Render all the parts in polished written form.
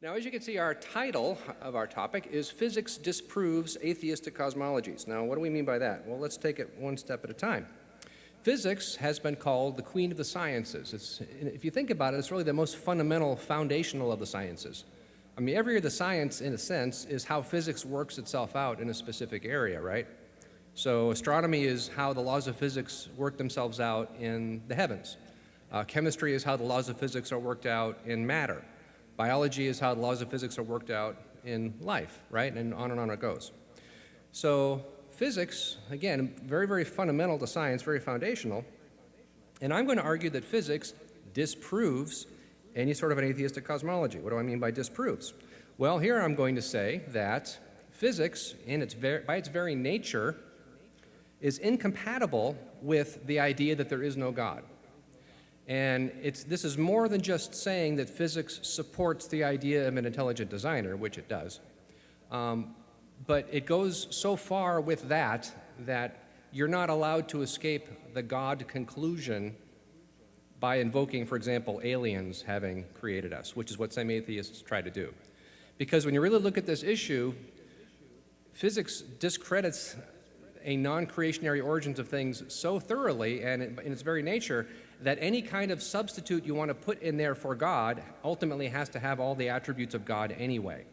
Now, as you can see, our title of our topic is Physics Disproves Atheistic Cosmologies. Now, what do we mean by that? Well, let's take it one step at a time. Physics has been called the queen of the sciences. If you think about it, it's really the most fundamental, foundational of the sciences. I mean, every other science, in a sense, is how physics works itself out in a specific area, right? So astronomy is how the laws of physics work themselves out in the heavens. Chemistry is how the laws of physics are worked out in matter. Biology is how the laws of physics are worked out in life, right? And on it goes. So physics, again, very, very fundamental to science, very foundational. And I'm going to argue that physics disproves any sort of an atheistic cosmology. What do I mean by disproves? Well, here I'm going to say that physics, by its very nature, is incompatible with the idea that there is no God. And this is more than just saying that physics supports the idea of an intelligent designer, which it does. But it goes so far with that you're not allowed to escape the God conclusion by invoking, for example, aliens having created us, which is what some atheists try to do. Because when you really look at this issue, physics discredits a non-creationary origins of things so thoroughly and in its very nature that any kind of substitute you want to put in there for God ultimately has to have all the attributes of God anyway.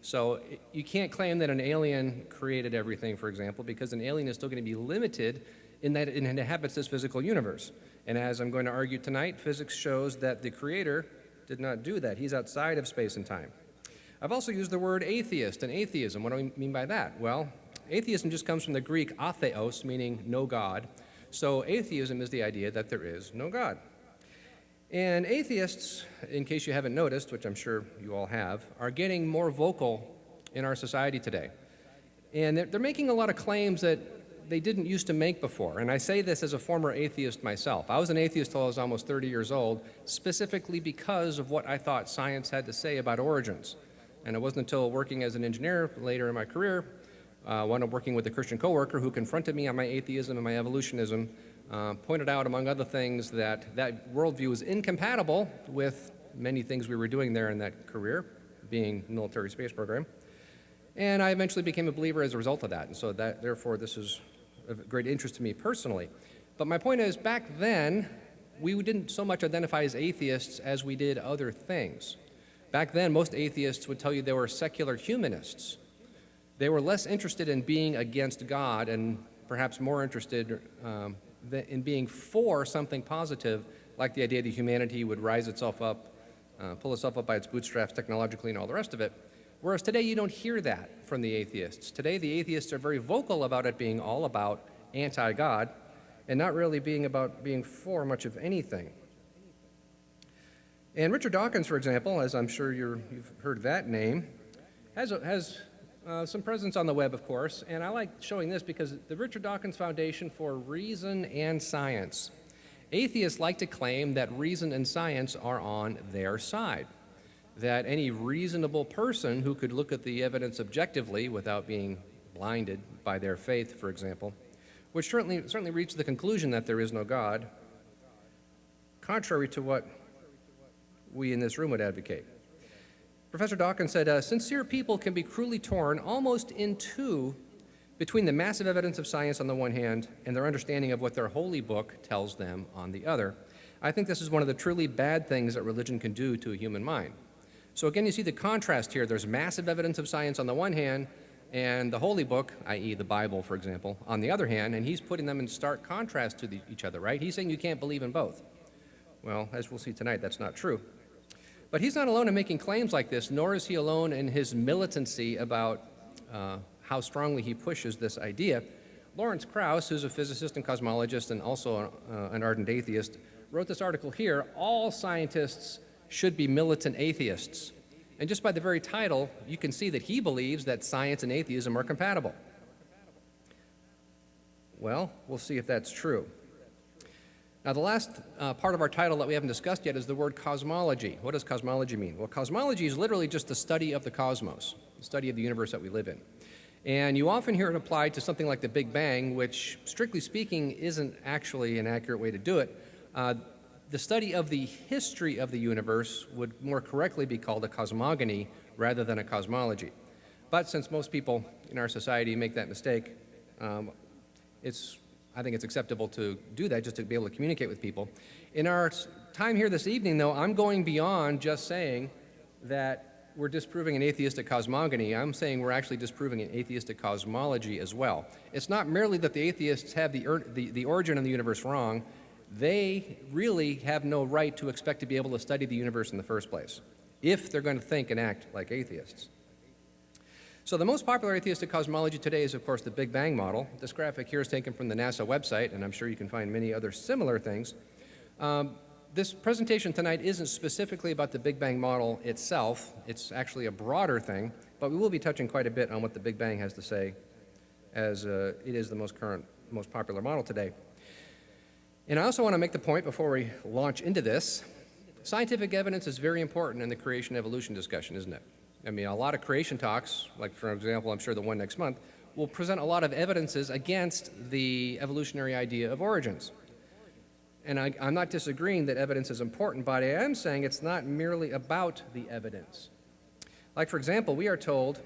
So you can't claim that an alien created everything, for example, because an alien is still going to be limited in that it inhabits this physical universe. And as I'm going to argue tonight, physics shows that the Creator did not do that. He's outside of space and time. I've also used the word atheist and atheism. What do I mean by that? Well, atheism just comes from the Greek atheos, meaning no God. So atheism is the idea that there is no God. And atheists, in case you haven't noticed, which I'm sure you all have, are getting more vocal in our society today. And they're making a lot of claims that they didn't used to make before. And I say this as a former atheist myself. I was an atheist till I was almost 30 years old, specifically because of what I thought science had to say about origins. And it wasn't until working as an engineer later in my career, wound up working with a Christian coworker who confronted me on my atheism and my evolutionism, pointed out, among other things, that worldview was incompatible with many things we were doing there in that career, being military space program. And I eventually became a believer as a result of that. And so therefore, this is of great interest to me personally. But my point is, back then, we didn't so much identify as atheists as we did other things. Back then, most atheists would tell you they were secular humanists. They were less interested in being against God and perhaps more interested in being for something positive, like the idea that humanity would rise itself up, pull itself up by its bootstraps technologically and all the rest of it. Whereas today you don't hear that from the atheists. Today the atheists are very vocal about it being all about anti-God and not really being about being for much of anything. And Richard Dawkins, for example, as I'm sure you've heard that name, has some presence on the web, of course, and I like showing this because the Richard Dawkins Foundation for Reason and Science. Atheists like to claim that reason and science are on their side, that any reasonable person who could look at the evidence objectively without being blinded by their faith, for example, would certainly reach the conclusion that there is no God, contrary to what we in this room would advocate. Professor Dawkins said, sincere people can be cruelly torn almost in two between the massive evidence of science on the one hand and their understanding of what their holy book tells them on the other. I think this is one of the truly bad things that religion can do to a human mind. So again, you see the contrast here. There's massive evidence of science on the one hand and the holy book, i.e. the Bible, for example, on the other hand, and he's putting them in stark contrast to each other, right? He's saying you can't believe in both. Well, as we'll see tonight, that's not true. But he's not alone in making claims like this, nor is he alone in his militancy about how strongly he pushes this idea. Lawrence Krauss, who's a physicist and cosmologist and also an ardent atheist, wrote this article here, All Scientists Should Be Militant Atheists. And just by the very title, you can see that he believes that science and atheism are compatible. Well, we'll see if that's true. Now, the last part of our title that we haven't discussed yet is the word cosmology. What does cosmology mean? Well, cosmology is literally just the study of the cosmos, the study of the universe that we live in. And you often hear it applied to something like the Big Bang, which, strictly speaking, isn't actually an accurate way to do it. The study of the history of the universe would more correctly be called a cosmogony rather than a cosmology. But since most people in our society make that mistake, I think it's acceptable to do that just to be able to communicate with people. In our time here this evening, though, I'm going beyond just saying that we're disproving an atheistic cosmogony. I'm saying we're actually disproving an atheistic cosmology as well. It's not merely that the atheists have the origin of the universe wrong. They really have no right to expect to be able to study the universe in the first place, if they're going to think and act like atheists. So the most popular atheistic cosmology today is, of course, the Big Bang model. This graphic here is taken from the NASA website, and I'm sure you can find many other similar things. This presentation tonight isn't specifically about the Big Bang model itself. It's actually a broader thing, but we will be touching quite a bit on what the Big Bang has to say, as it is the most popular model today. And I also want to make the point before we launch into this, scientific evidence is very important in the creation evolution discussion, isn't it? I mean, a lot of creation talks, like for example, I'm sure the one next month, will present a lot of evidences against the evolutionary idea of origins. And I'm not disagreeing that evidence is important, but I am saying it's not merely about the evidence. Like for example, we are told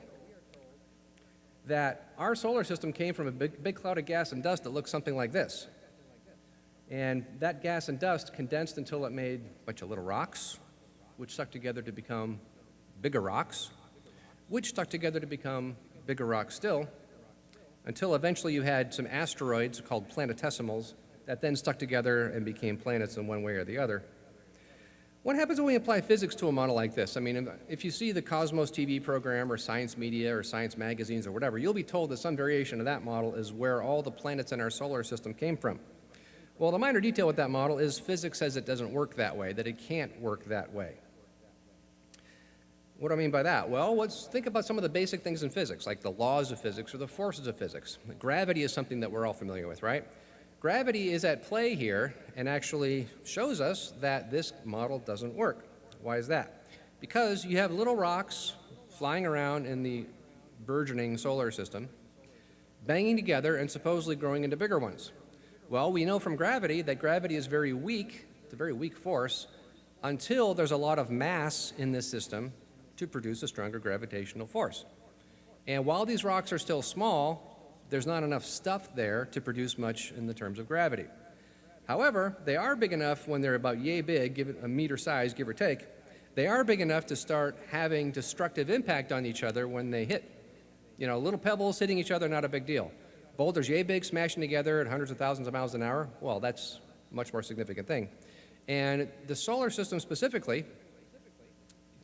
that our solar system came from a big cloud of gas and dust that looks something like this. And that gas and dust condensed until it made a bunch of little rocks, which stuck together to become bigger rocks, which stuck together to become bigger rocks still, until eventually you had some asteroids called planetesimals that then stuck together and became planets in one way or the other. What happens when we apply physics to a model like this? I mean, if you see the Cosmos TV program or science media or science magazines or whatever, you'll be told that some variation of that model is where all the planets in our solar system came from. Well, the minor detail with that model is physics says it doesn't work that way, that it can't work that way. What do I mean by that? Well, let's think about some of the basic things in physics, like the laws of physics or the forces of physics. Gravity is something that we're all familiar with, right? Gravity is at play here and actually shows us that this model doesn't work. Why is that? Because you have little rocks flying around in the burgeoning solar system, banging together and supposedly growing into bigger ones. Well, we know from gravity that gravity is very weak, it's a very weak force, until there's a lot of mass in this system to produce a stronger gravitational force. And while these rocks are still small, there's not enough stuff there to produce much in the terms of gravity. However, they are big enough when they're about yay big, give it a meter size, give or take, they are big enough to start having destructive impact on each other when they hit. You know, little pebbles hitting each other, not a big deal. Boulders yay big smashing together at hundreds of thousands of miles an hour, well, that's a much more significant thing. And the solar system specifically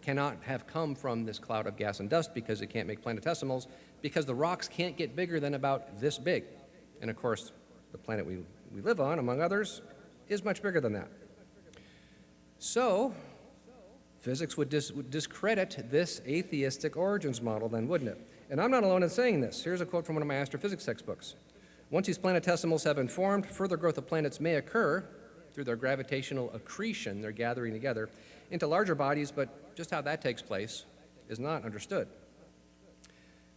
cannot have come from this cloud of gas and dust because it can't make planetesimals, because the rocks can't get bigger than about this big. And of course, the planet we live on, among others, is much bigger than that. So, physics would discredit this atheistic origins model then, wouldn't it? And I'm not alone in saying this. Here's a quote from one of my astrophysics textbooks. Once these planetesimals have been formed, further growth of planets may occur through their gravitational accretion, their gathering together, into larger bodies, but just how that takes place is not understood.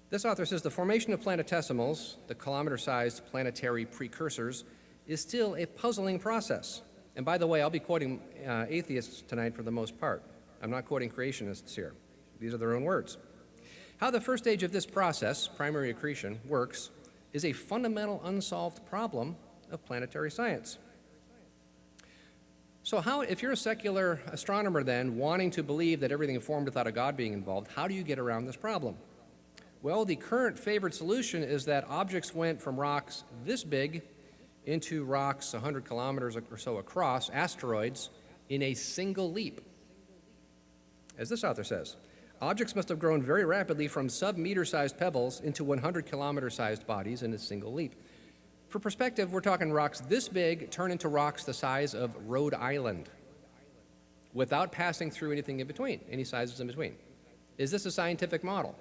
This author says the formation of planetesimals, the kilometer-sized planetary precursors, is still a puzzling process. And by the way, I'll be quoting atheists tonight for the most part. I'm not quoting creationists here. These are their own words. How the first stage of this process, primary accretion, works is a fundamental unsolved problem of planetary science. So how, if you're a secular astronomer then, wanting to believe that everything formed without a God being involved, how do you get around this problem? Well, the current favored solution is that objects went from rocks this big into rocks 100 kilometers or so across, asteroids, in a single leap. As this author says, objects must have grown very rapidly from sub-meter-sized pebbles into 100-kilometer-sized bodies in a single leap. For perspective, we're talking rocks this big turn into rocks the size of Rhode Island without passing through anything in between, any sizes in between. Is this a scientific model?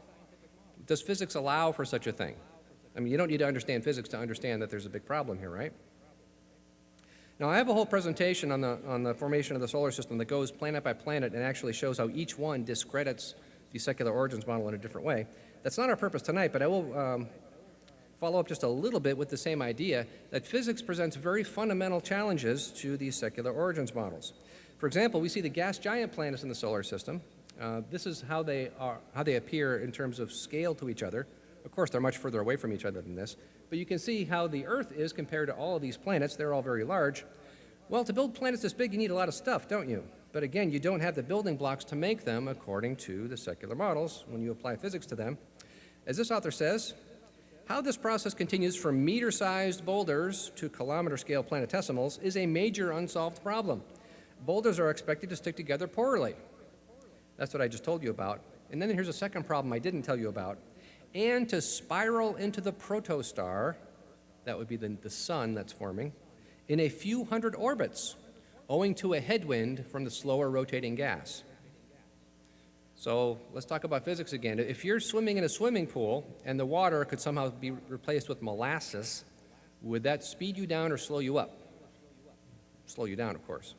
Does physics allow for such a thing? I mean, you don't need to understand physics to understand that there's a big problem here, right? Now, I have a whole presentation on the formation of the solar system that goes planet by planet and actually shows how each one discredits the secular origins model in a different way. That's not our purpose tonight, but I will follow up just a little bit with the same idea that physics presents very fundamental challenges to these secular origins models. For example, we see the gas giant planets in the solar system. This is how they appear in terms of scale to each other. Of course, they're much further away from each other than this, but you can see how the Earth is compared to all of these planets. They're all very large. Well, to build planets this big, you need a lot of stuff, don't you? But again, you don't have the building blocks to make them according to the secular models when you apply physics to them. As this author says, how this process continues from meter-sized boulders to kilometer-scale planetesimals is a major unsolved problem. Boulders are expected to stick together poorly. That's what I just told you about. And then here's a second problem I didn't tell you about. And to spiral into the protostar, that would be the sun that's forming, in a few hundred orbits, owing to a headwind from the slower rotating gas. So let's talk about physics again. If you're swimming in a swimming pool and the water could somehow be replaced with molasses, would that speed you down or slow you up? Slow you down, of course.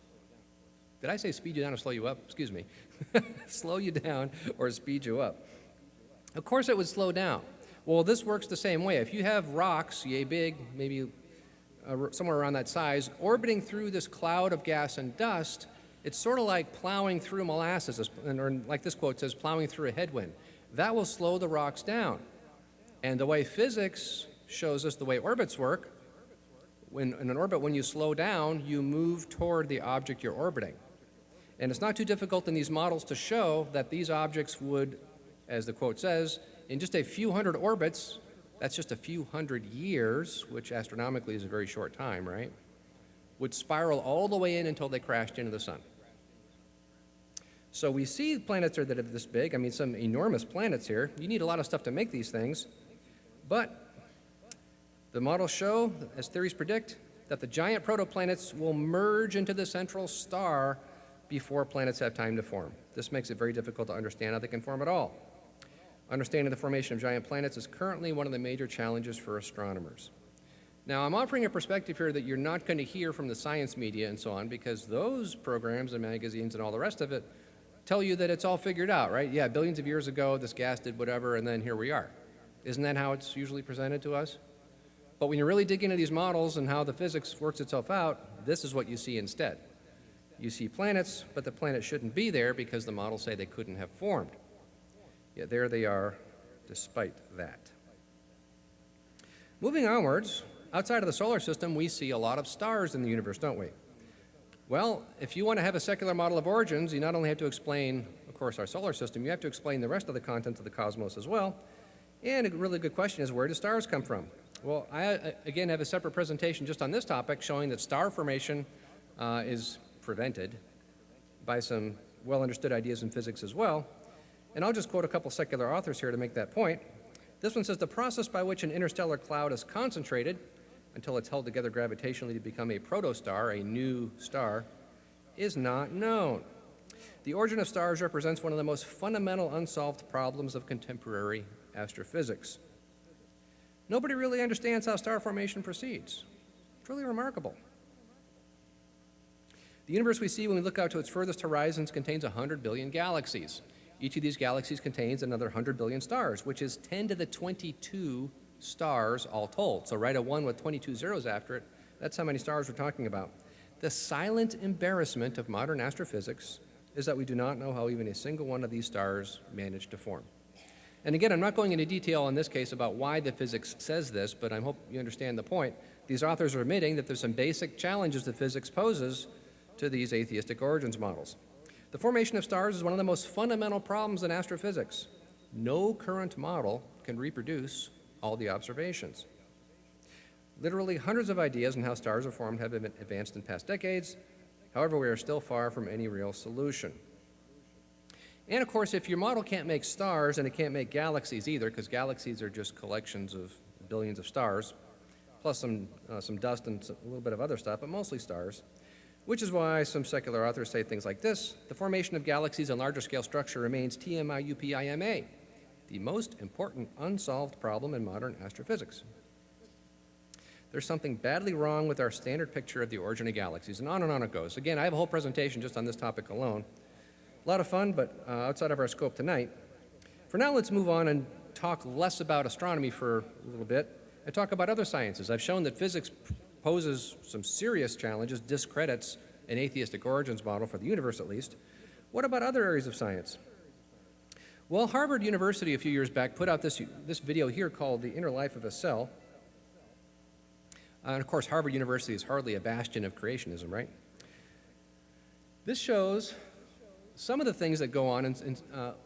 Did I say speed you down or slow you up? Excuse me. Slow you down or speed you up. Of course it would slow down. Well, this works the same way. If you have rocks, yay big, maybe somewhere around that size, orbiting through this cloud of gas and dust, it's sort of like plowing through molasses, or like this quote says, plowing through a headwind. That will slow the rocks down. And the way physics shows us the way orbits work, in an orbit, when you slow down, you move toward the object you're orbiting. And it's not too difficult in these models to show that these objects would, as the quote says, in just a few hundred orbits, that's just a few hundred years, which astronomically is a very short time, right, would spiral all the way in until they crashed into the sun. So we see planets that are this big. I mean, some enormous planets here. You need a lot of stuff to make these things. But the models show, as theories predict, that the giant protoplanets will merge into the central star before planets have time to form. This makes it very difficult to understand how they can form at all. Understanding the formation of giant planets is currently one of the major challenges for astronomers. Now, I'm offering a perspective here that you're not going to hear from the science media and so on, because those programs and magazines and all the rest of it tell you that it's all figured out, right? Yeah, billions of years ago, this gas did whatever, and then here we are. Isn't that how it's usually presented to us? But when you really dig into these models and how the physics works itself out, this is what you see instead. You see planets, but the planets shouldn't be there because the models say they couldn't have formed. Yet there they are, despite that. Moving onwards, outside of the solar system, we see a lot of stars in the universe, don't we? Well, if you want to have a secular model of origins, you not only have to explain, of course, our solar system, you have to explain the rest of the contents of the cosmos as well. And a really good question is, where do stars come from? Well, I, again, have a separate presentation just on this topic showing that star formation is prevented by some well-understood ideas in physics as well. And I'll just quote a couple secular authors here to make that point. This one says, the process by which an interstellar cloud is concentrated until it's held together gravitationally to become a protostar, a new star, is not known. The origin of stars represents one of the most fundamental unsolved problems of contemporary astrophysics. Nobody really understands how star formation proceeds. It's really remarkable. The universe we see when we look out to its furthest horizons contains 100 billion galaxies. Each of these galaxies contains another 100 billion stars, which is 10 to the 22 stars all told. So write a 1 with 22 zeros after it. That's how many stars we're talking about. The silent embarrassment of modern astrophysics is that we do not know how even a single one of these stars managed to form. And again, I'm not going into detail in this case about why the physics says this, but I hope you understand the point. These authors are admitting that there's some basic challenges that physics poses to these atheistic origins models. The formation of stars is one of the most fundamental problems in astrophysics. No current model can reproduce all the observations. Literally hundreds of ideas on how stars are formed have been advanced in past decades. However, we are still far from any real solution. And of course, if your model can't make stars, and it can't make galaxies either, because galaxies are just collections of billions of stars, plus some dust and a little bit of other stuff, but mostly stars, which is why some secular authors say things like this: the formation of galaxies and larger scale structure remains TMIUPIMA, the most important unsolved problem in modern astrophysics. There's something badly wrong with our standard picture of the origin of galaxies, and on it goes. Again, I have a whole presentation just on this topic alone. A lot of fun, but outside of our scope tonight. For now, let's move on and talk less about astronomy for a little bit and talk about other sciences. I've shown that physics poses some serious challenges, discredits an atheistic origins model for the universe at least. What about other areas of science? Well, Harvard University a few years back put out this video here called The Inner Life of a Cell. And of course, Harvard University is hardly a bastion of creationism, right? This shows some of the things that go on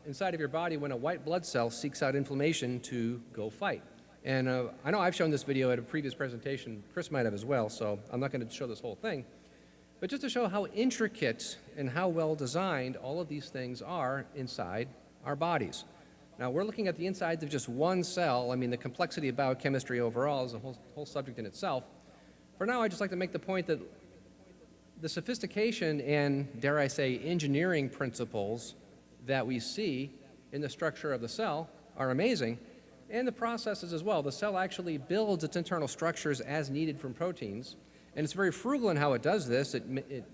inside of your body when a white blood cell seeks out inflammation to go fight. And I know I've shown this video at a previous presentation. Chris might have as well, so I'm not going to show this whole thing. But just to show how intricate and how well designed all of these things are inside our bodies. Now, we're looking at the insides of just one cell. I mean, the complexity of biochemistry overall is a whole subject in itself. For now, I'd just like to make the point that the sophistication and, dare I say, engineering principles that we see in the structure of the cell are amazing, and the processes as well. The cell actually builds its internal structures as needed from proteins, and it's very frugal in how it does this. It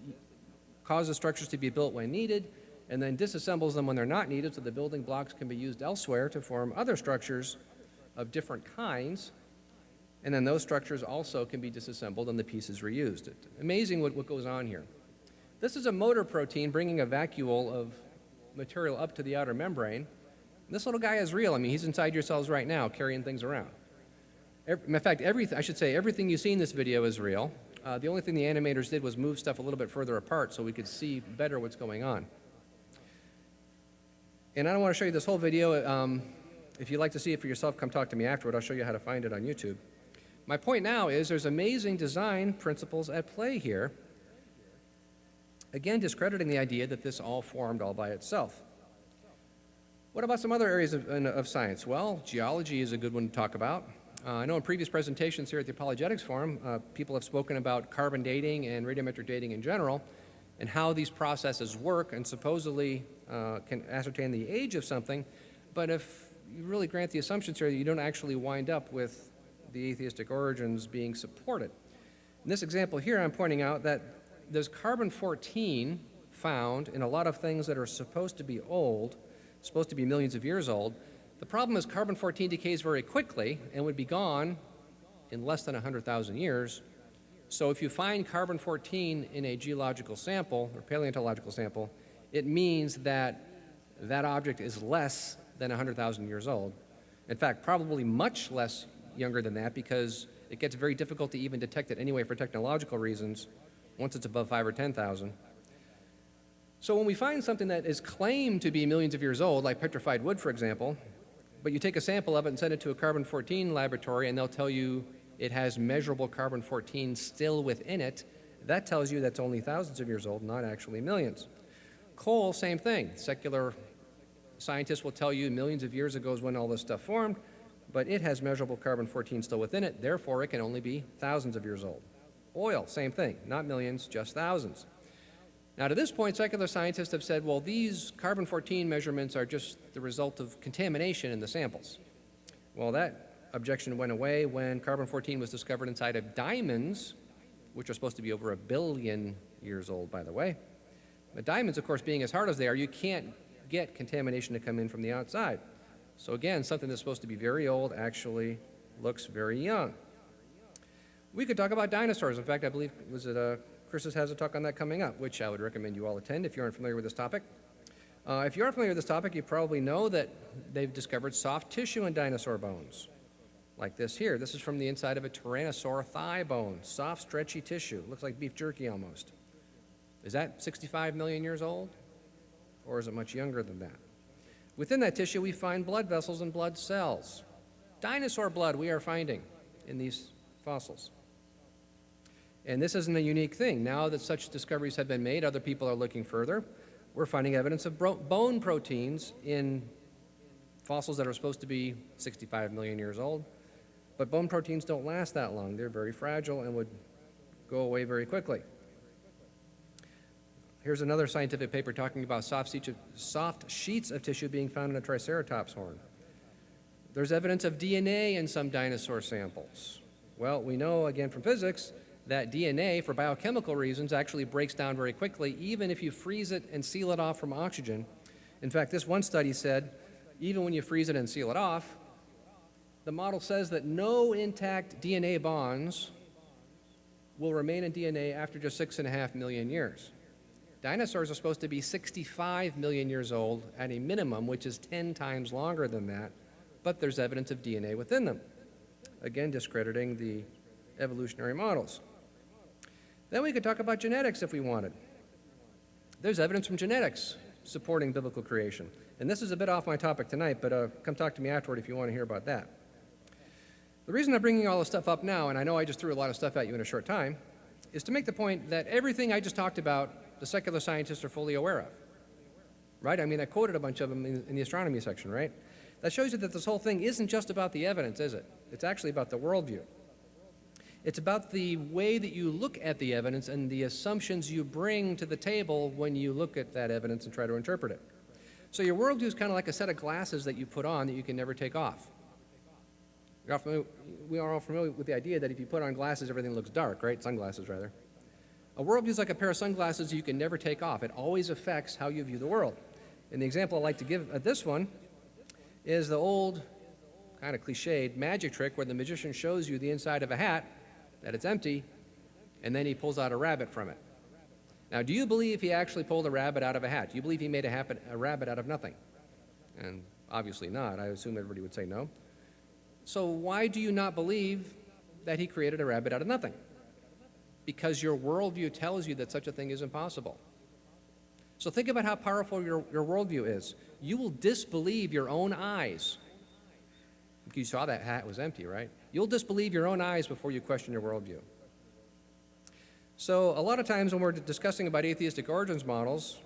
causes structures to be built when needed, and then disassembles them when they're not needed, so the building blocks can be used elsewhere to form other structures of different kinds, and then those structures also can be disassembled and the pieces reused. It's amazing what goes on here. This is a motor protein bringing a vacuole of material up to the outer membrane. This little guy is real. I mean, he's inside your cells right now, carrying things around. In fact, everything you see in this video is real. The only thing the animators did was move stuff a little bit further apart so we could see better what's going on. And I don't want to show you this whole video. If you'd like to see it for yourself, come talk to me afterward. I'll show you how to find it on YouTube. My point now is there's amazing design principles at play here, again discrediting the idea that this all formed all by itself. What about some other areas of science? Well, geology is a good one to talk about. I know in previous presentations here at the Apologetics Forum, people have spoken about carbon dating and radiometric dating in general, and how these processes work and supposedly can ascertain the age of something, but if you really grant the assumptions here, you don't actually wind up with the atheistic origins being supported. In this example here, I'm pointing out that there's carbon-14 found in a lot of things that are supposed to be old, supposed to be millions of years old. The problem is carbon-14 decays very quickly and would be gone in less than 100,000 years. So if you find carbon-14 in a geological sample or paleontological sample, it means that that object is less than 100,000 years old. In fact, probably much less younger than that, because it gets very difficult to even detect it anyway for technological reasons once it's above 5 or 10,000. So when we find something that is claimed to be millions of years old, like petrified wood, for example, but you take a sample of it and send it to a carbon-14 laboratory and they'll tell you it has measurable carbon-14 still within it, that tells you that's only thousands of years old, not actually millions. Coal, same thing. Secular scientists will tell you millions of years ago is when all this stuff formed, but it has measurable carbon-14 still within it, therefore it can only be thousands of years old. Oil, same thing, not millions, just thousands. Now to this point, secular scientists have said, well, these carbon-14 measurements are just the result of contamination in the samples. Well, that objection went away when carbon-14 was discovered inside of diamonds, which are supposed to be over 1 billion years old, by the way. But diamonds, of course, being as hard as they are, you can't get contamination to come in from the outside. So again, something that's supposed to be very old actually looks very young. We could talk about dinosaurs. In fact, I believe Chris has a talk on that coming up, which I would recommend you all attend if you aren't familiar with this topic. If you are familiar with this topic, you probably know that they've discovered soft tissue in dinosaur bones, like this here. This is from the inside of a tyrannosaur thigh bone, soft, stretchy tissue. Looks like beef jerky almost. Is that 65 million years old? Or is it much younger than that? Within that tissue, we find blood vessels and blood cells. Dinosaur blood we are finding in these fossils. And this isn't a unique thing. Now that such discoveries have been made, other people are looking further. We're finding evidence of bone proteins in fossils that are supposed to be 65 million years old. But bone proteins don't last that long. They're very fragile and would go away very quickly. Here's another scientific paper talking about soft sheets of tissue being found in a triceratops horn. There's evidence of DNA in some dinosaur samples. Well, we know, again, from physics, that DNA, for biochemical reasons, actually breaks down very quickly, even if you freeze it and seal it off from oxygen. In fact, this one study said, even when you freeze it and seal it off, the model says that no intact DNA bonds will remain in DNA after just 6.5 million years. Dinosaurs are supposed to be 65 million years old at a minimum, which is 10 times longer than that, but there's evidence of DNA within them. Again, discrediting the evolutionary models. Then we could talk about genetics if we wanted. There's evidence from genetics supporting biblical creation. And this is a bit off my topic tonight, but come talk to me afterward if you want to hear about that. The reason I'm bringing all this stuff up now, and I know I just threw a lot of stuff at you in a short time, is to make the point that everything I just talked about, the secular scientists are fully aware of. Right? I mean, I quoted a bunch of them in the astronomy section, right? That shows you that this whole thing isn't just about the evidence, is it? It's actually about the worldview. It's about the way that you look at the evidence and the assumptions you bring to the table when you look at that evidence and try to interpret it. So your worldview is kind of like a set of glasses that you put on that you can never take off. We are all familiar with the idea that if you put on glasses, everything looks dark, right? Sunglasses, rather. A worldview is like a pair of sunglasses you can never take off. It always affects how you view the world. And the example I like to give at this one is the old, kind of cliched magic trick where the magician shows you the inside of a hat, that it's empty, and then he pulls out a rabbit from it. Now, do you believe he actually pulled a rabbit out of a hat? Do you believe he made a rabbit out of nothing? And obviously not. I assume everybody would say no. So why do you not believe that he created a rabbit out of nothing? Because your worldview tells you that such a thing is impossible. So think about how powerful your worldview is. You will disbelieve your own eyes. You saw that hat was empty, right? You'll disbelieve your own eyes before you question your worldview. So a lot of times when we're discussing about atheistic origins models,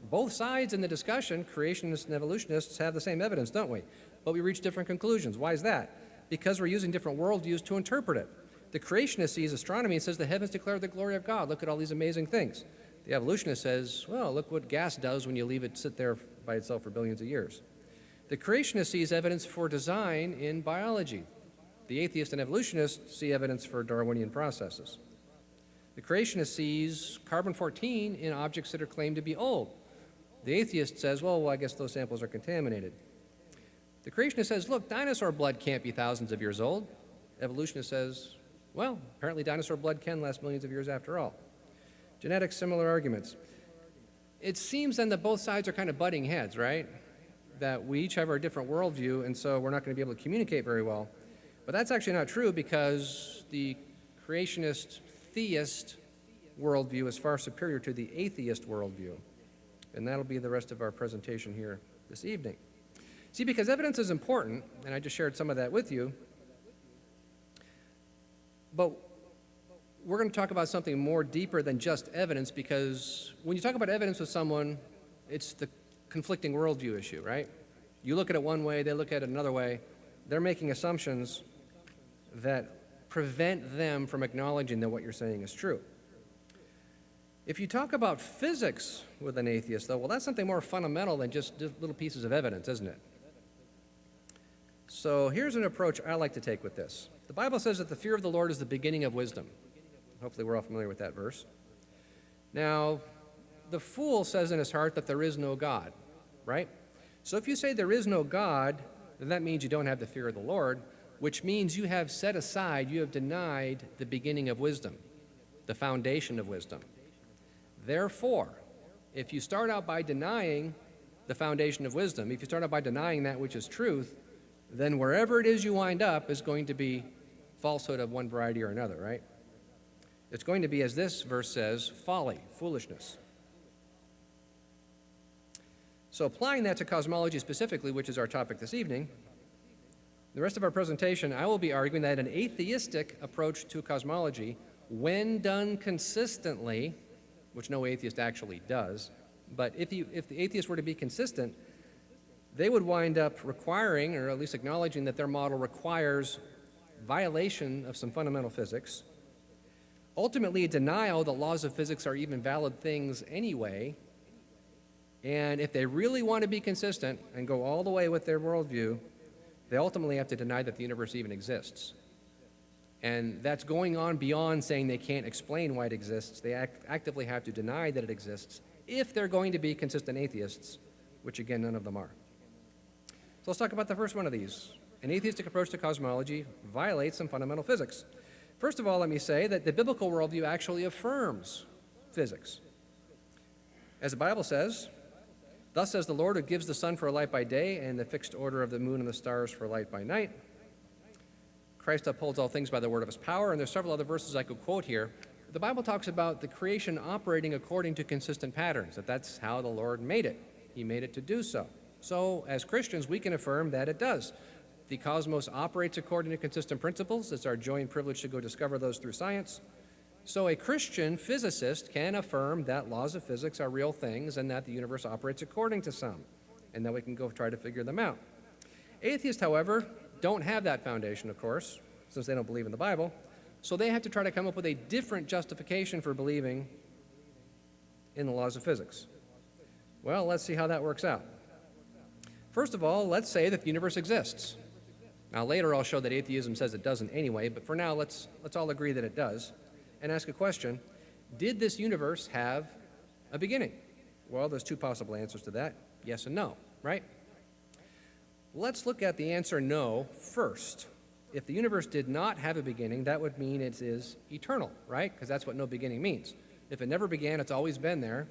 both sides in the discussion, creationists and evolutionists, have the same evidence, don't we? But we reach different conclusions. Why is that? Because we're using different worldviews to interpret it. The creationist sees astronomy and says the heavens declare the glory of God. Look at all these amazing things. The evolutionist says, well, look what gas does when you leave it sit there by itself for billions of years. The creationist sees evidence for design in biology. The atheist and evolutionist see evidence for Darwinian processes. The creationist sees carbon-14 in objects that are claimed to be old. The atheist says, well, I guess those samples are contaminated. The creationist says, look, dinosaur blood can't be thousands of years old. Evolutionist says, well, apparently dinosaur blood can last millions of years after all. Genetics, similar arguments. It seems then that both sides are kind of butting heads, right? That we each have our different worldview, and so we're not going to be able to communicate very well. But that's actually not true because the creationist theist worldview is far superior to the atheist worldview. And that'll be the rest of our presentation here this evening. See, because evidence is important, and I just shared some of that with you, but we're going to talk about something more deeper than just evidence, because when you talk about evidence with someone, it's the conflicting worldview issue, right? You look at it one way, they look at it another way. They're making assumptions that prevent them from acknowledging that what you're saying is true. If you talk about physics with an atheist, though, well, that's something more fundamental than just little pieces of evidence, isn't it? So here's an approach I like to take with this. The Bible says that the fear of the Lord is the beginning of wisdom. Hopefully we're all familiar with that verse. Now, the fool says in his heart that there is no God, right? So if you say there is no God, then that means you don't have the fear of the Lord, which means you have set aside, you have denied the beginning of wisdom, the foundation of wisdom. Therefore, if you start out by denying the foundation of wisdom, if you start out by denying that which is truth, then wherever it is you wind up is going to be falsehood of one variety or another, right? It's going to be, as this verse says, folly, foolishness. So applying that to cosmology specifically, which is our topic this evening, the rest of our presentation, I will be arguing that an atheistic approach to cosmology, when done consistently, which no atheist actually does, but if the atheists were to be consistent, they would wind up requiring, or at least acknowledging, that their model requires violation of some fundamental physics, ultimately a denial that laws of physics are even valid things anyway, and if they really want to be consistent and go all the way with their worldview, they ultimately have to deny that the universe even exists. And that's going on beyond saying they can't explain why it exists. They actively have to deny that it exists if they're going to be consistent atheists, which again, none of them are. So let's talk about the first one of these. An atheistic approach to cosmology violates some fundamental physics. First of all, let me say that the biblical worldview actually affirms physics. As the Bible says, "Thus says the Lord who gives the sun for a light by day and the fixed order of the moon and the stars for light by night." Christ upholds all things by the word of his power, and there's several other verses I could quote here. The Bible talks about the creation operating according to consistent patterns, that's how the Lord made it. He made it to do so. So, as Christians, we can affirm that it does. The cosmos operates according to consistent principles. It's our joy and privilege to go discover those through science. So a Christian physicist can affirm that laws of physics are real things and that the universe operates according to some, and that we can go try to figure them out. Atheists, however, don't have that foundation, of course, since they don't believe in the Bible, so they have to try to come up with a different justification for believing in the laws of physics. Well, let's see how that works out. First of all, let's say that the universe exists. Now, later I'll show that atheism says it doesn't anyway, but for now, let's all agree that it does, and ask a question: did this universe have a beginning? Well, there's two possible answers to that, yes and no, right? Let's look at the answer no first. If the universe did not have a beginning, that would mean it is eternal, right? Because that's what no beginning means. If it never began, it's always been there,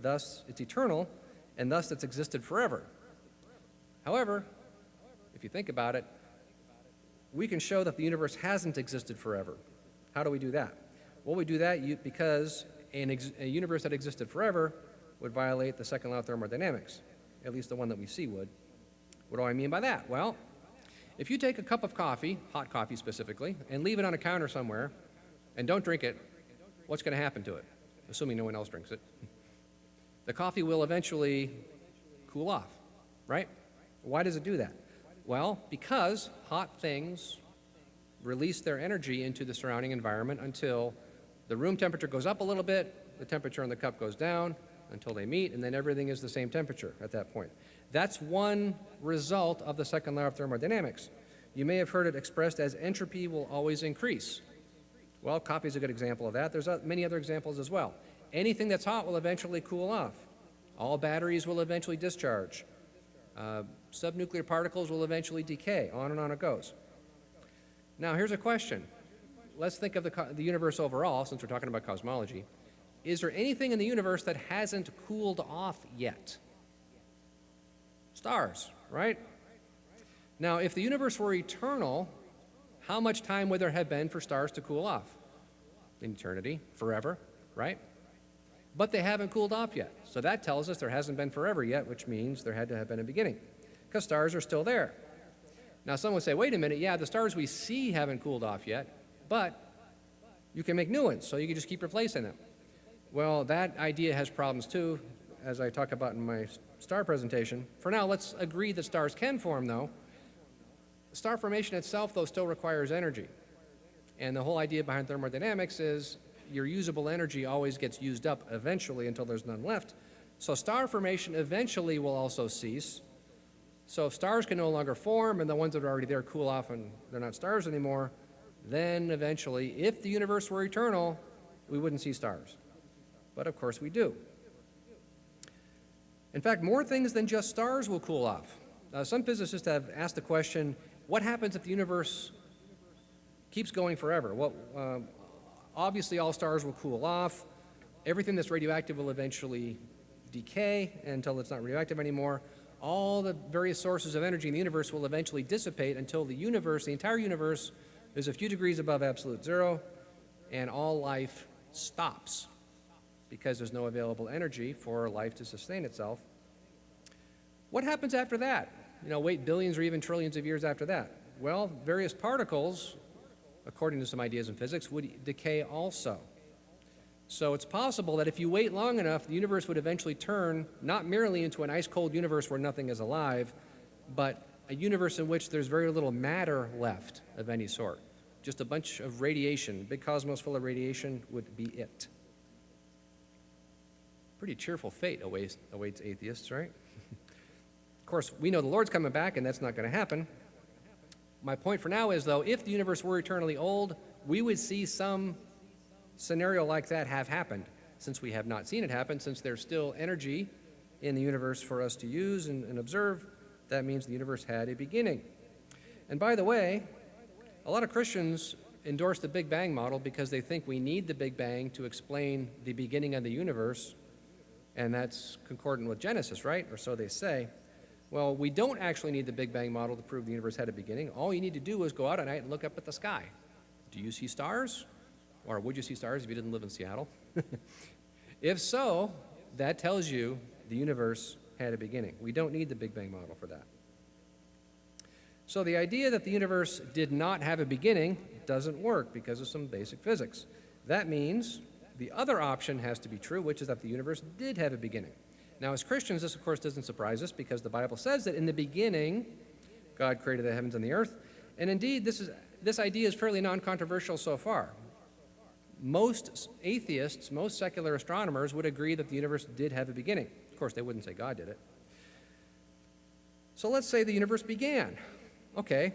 thus it's eternal, and thus it's existed forever. However, if you think about it, we can show that the universe hasn't existed forever. How do we do that? Well, we do that because a universe that existed forever would violate the second law of thermodynamics, at least the one that we see would. What do I mean by that? Well, if you take a cup of coffee, hot coffee specifically, and leave it on a counter somewhere and don't drink it, what's going to happen to it? Assuming no one else drinks it. The coffee will eventually cool off, right? Why does it do that? Well, because hot things release their energy into the surrounding environment until the room temperature goes up a little bit, the temperature in the cup goes down until they meet, and then everything is the same temperature at that point. That's one result of the second law of thermodynamics. You may have heard it expressed as entropy will always increase. Well, coffee is a good example of that. There's many other examples as well. Anything that's hot will eventually cool off. All batteries will eventually discharge. Subnuclear particles will eventually decay. On and on it goes. Now, here's a question. Let's think of the universe overall, since we're talking about cosmology. Is there anything in the universe that hasn't cooled off yet? Stars, right? Now, if the universe were eternal, how much time would there have been for stars to cool off? In eternity, forever, right? But they haven't cooled off yet. So that tells us there hasn't been forever yet, which means there had to have been a beginning, because stars are still there. Now, some would say, wait a minute, yeah, the stars we see haven't cooled off yet, but you can make new ones, so you can just keep replacing them. Well, that idea has problems too, as I talk about in my star presentation. For now, let's agree that stars can form, though. Star formation itself, though, still requires energy. And the whole idea behind thermodynamics is your usable energy always gets used up eventually until there's none left. So star formation eventually will also cease. So if stars can no longer form and the ones that are already there cool off and they're not stars anymore, then eventually, if the universe were eternal, we wouldn't see stars. But of course we do. In fact, more things than just stars will cool off. Some physicists have asked the question, what happens if the universe keeps going forever? Well, obviously all stars will cool off. Everything that's radioactive will eventually decay until it's not radioactive anymore. All the various sources of energy in the universe will eventually dissipate until the universe, the entire universe, is a few degrees above absolute zero, and all life stops because there's no available energy for life to sustain itself. What happens after that? Wait billions or even trillions of years after that. Well, various particles, according to some ideas in physics, would decay also. So it's possible that if you wait long enough, the universe would eventually turn not merely into an ice-cold universe where nothing is alive, but a universe in which there's very little matter left of any sort. Just a bunch of radiation. Big cosmos full of radiation would be it. Pretty cheerful fate awaits atheists, right? Of course, we know the Lord's coming back, and that's not going to happen. My point for now is, though, if the universe were eternally old, we would see some scenario like that have happened. Since we have not seen it happen, since there's still energy in the universe for us to use and observe, that means the universe had a beginning. And by the way, a lot of Christians endorse the Big Bang model because they think we need the Big Bang to explain the beginning of the universe, and that's concordant with Genesis, right? Or so they say. Well, we don't actually need the Big Bang model to prove the universe had a beginning. All you need to do is go out at night and look up at the sky. Do you see stars? Or would you see stars if you didn't live in Seattle? If so, that tells you the universe had a beginning. We don't need the Big Bang model for that. So the idea that the universe did not have a beginning doesn't work because of some basic physics. That means the other option has to be true, which is that the universe did have a beginning. Now, as Christians, this, of course, doesn't surprise us because the Bible says that in the beginning, God created the heavens and the earth. And indeed, this idea is fairly non-controversial so far. Most atheists, most secular astronomers would agree that the universe did have a beginning. Of course, they wouldn't say God did it. So let's say the universe began. Okay,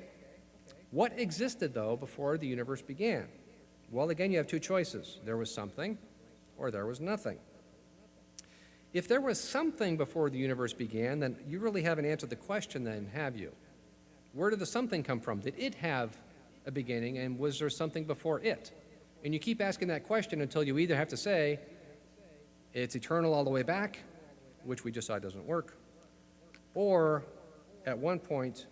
what existed, though, before the universe began? Well, again, you have two choices. There was something or there was nothing. If there was something before the universe began, then you really haven't answered the question then, have you? Where did the something come from? Did it have a beginning, and was there something before it? And you keep asking that question until you either have to say it's eternal all the way back, which we just saw doesn't work, or at one point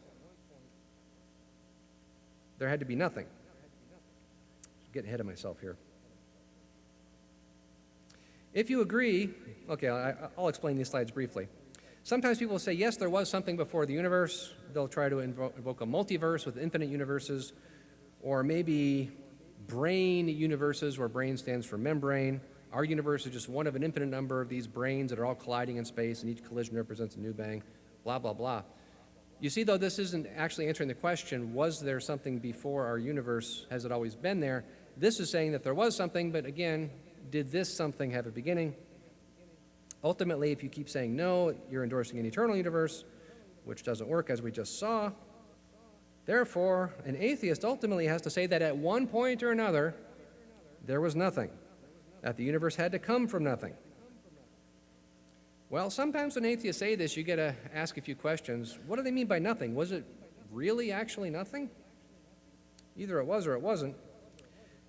there had to be nothing. I'm getting ahead of myself here. If you agree, okay, I'll explain these slides briefly. Sometimes people say, yes, there was something before the universe. They'll try to invoke a multiverse with infinite universes, or maybe brain universes, where brain stands for membrane. Our universe is just one of an infinite number of these brains that are all colliding in space, and each collision represents a new bang, blah, blah, blah. You see, though, this isn't actually answering the question, was there something before our universe? Has it always been there? This is saying that there was something, but again, did this something have a beginning? Ultimately, if you keep saying no, you're endorsing an eternal universe, which doesn't work, as we just saw. Therefore, an atheist ultimately has to say that at one point or another, there was nothing, that the universe had to come from nothing. Well, sometimes when atheists say this, you get to ask a few questions. What do they mean by nothing? Was it really actually nothing? Either it was or it wasn't.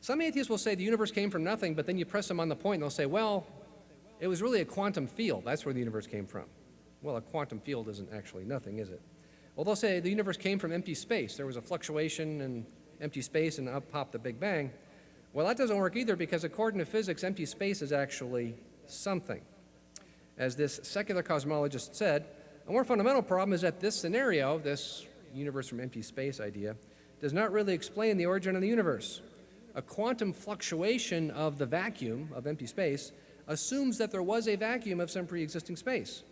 Some atheists will say the universe came from nothing, but then you press them on the point and they'll say, well, it was really a quantum field. That's where the universe came from. Well, a quantum field isn't actually nothing, is it? Well, they'll say the universe came from empty space. There was a fluctuation in empty space and up popped the Big Bang. Well, that doesn't work either because according to physics, empty space is actually something. As this secular cosmologist said, a more fundamental problem is that this scenario, this universe from empty space idea, does not really explain the origin of the universe. A quantum fluctuation of the vacuum of empty space assumes that there was a vacuum of some pre-existing space.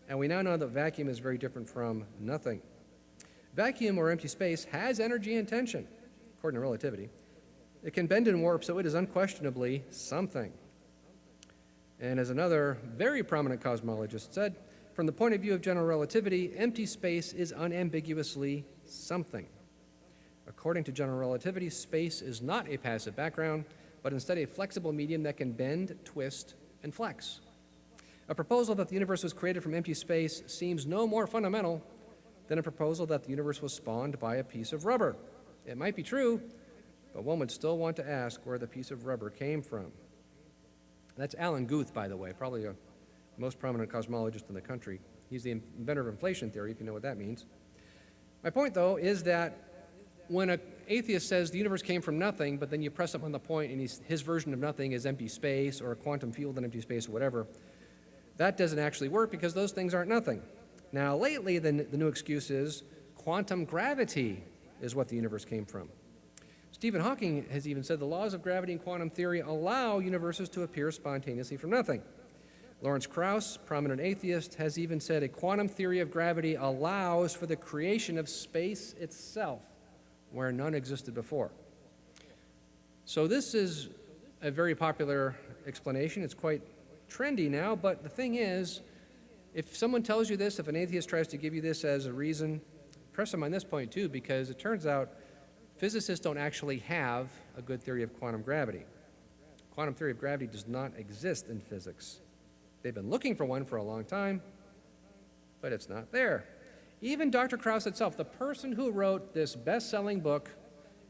And we now know that vacuum is very different from nothing. Vacuum or empty space has energy and tension, according to relativity. It can bend and warp, so it is unquestionably something. And as another very prominent cosmologist said, from the point of view of general relativity, empty space is unambiguously something. According to general relativity, space is not a passive background, but instead a flexible medium that can bend, twist, and flex. A proposal that the universe was created from empty space seems no more fundamental than a proposal that the universe was spawned by a piece of rubber. It might be true, but one would still want to ask where the piece of rubber came from. That's Alan Guth, by the way, probably the most prominent cosmologist in the country. He's the inventor of inflation theory, if you know what that means. My point, though, is that when an atheist says the universe came from nothing, but then you press him on the point and his version of nothing is empty space or a quantum field in empty space or whatever, that doesn't actually work because those things aren't nothing. Now, lately, the new excuse is quantum gravity is what the universe came from. Stephen Hawking has even said the laws of gravity and quantum theory allow universes to appear spontaneously from nothing. Lawrence Krauss, prominent atheist, has even said a quantum theory of gravity allows for the creation of space itself, where none existed before. So this is a very popular explanation. It's quite trendy now, but the thing is, if someone tells you this, if an atheist tries to give you this as a reason, press them on this point too, because it turns out physicists don't actually have a good theory of quantum gravity. Quantum theory of gravity does not exist in physics. They've been looking for one for a long time, but it's not there. Even Dr. Krauss itself, the person who wrote this best-selling book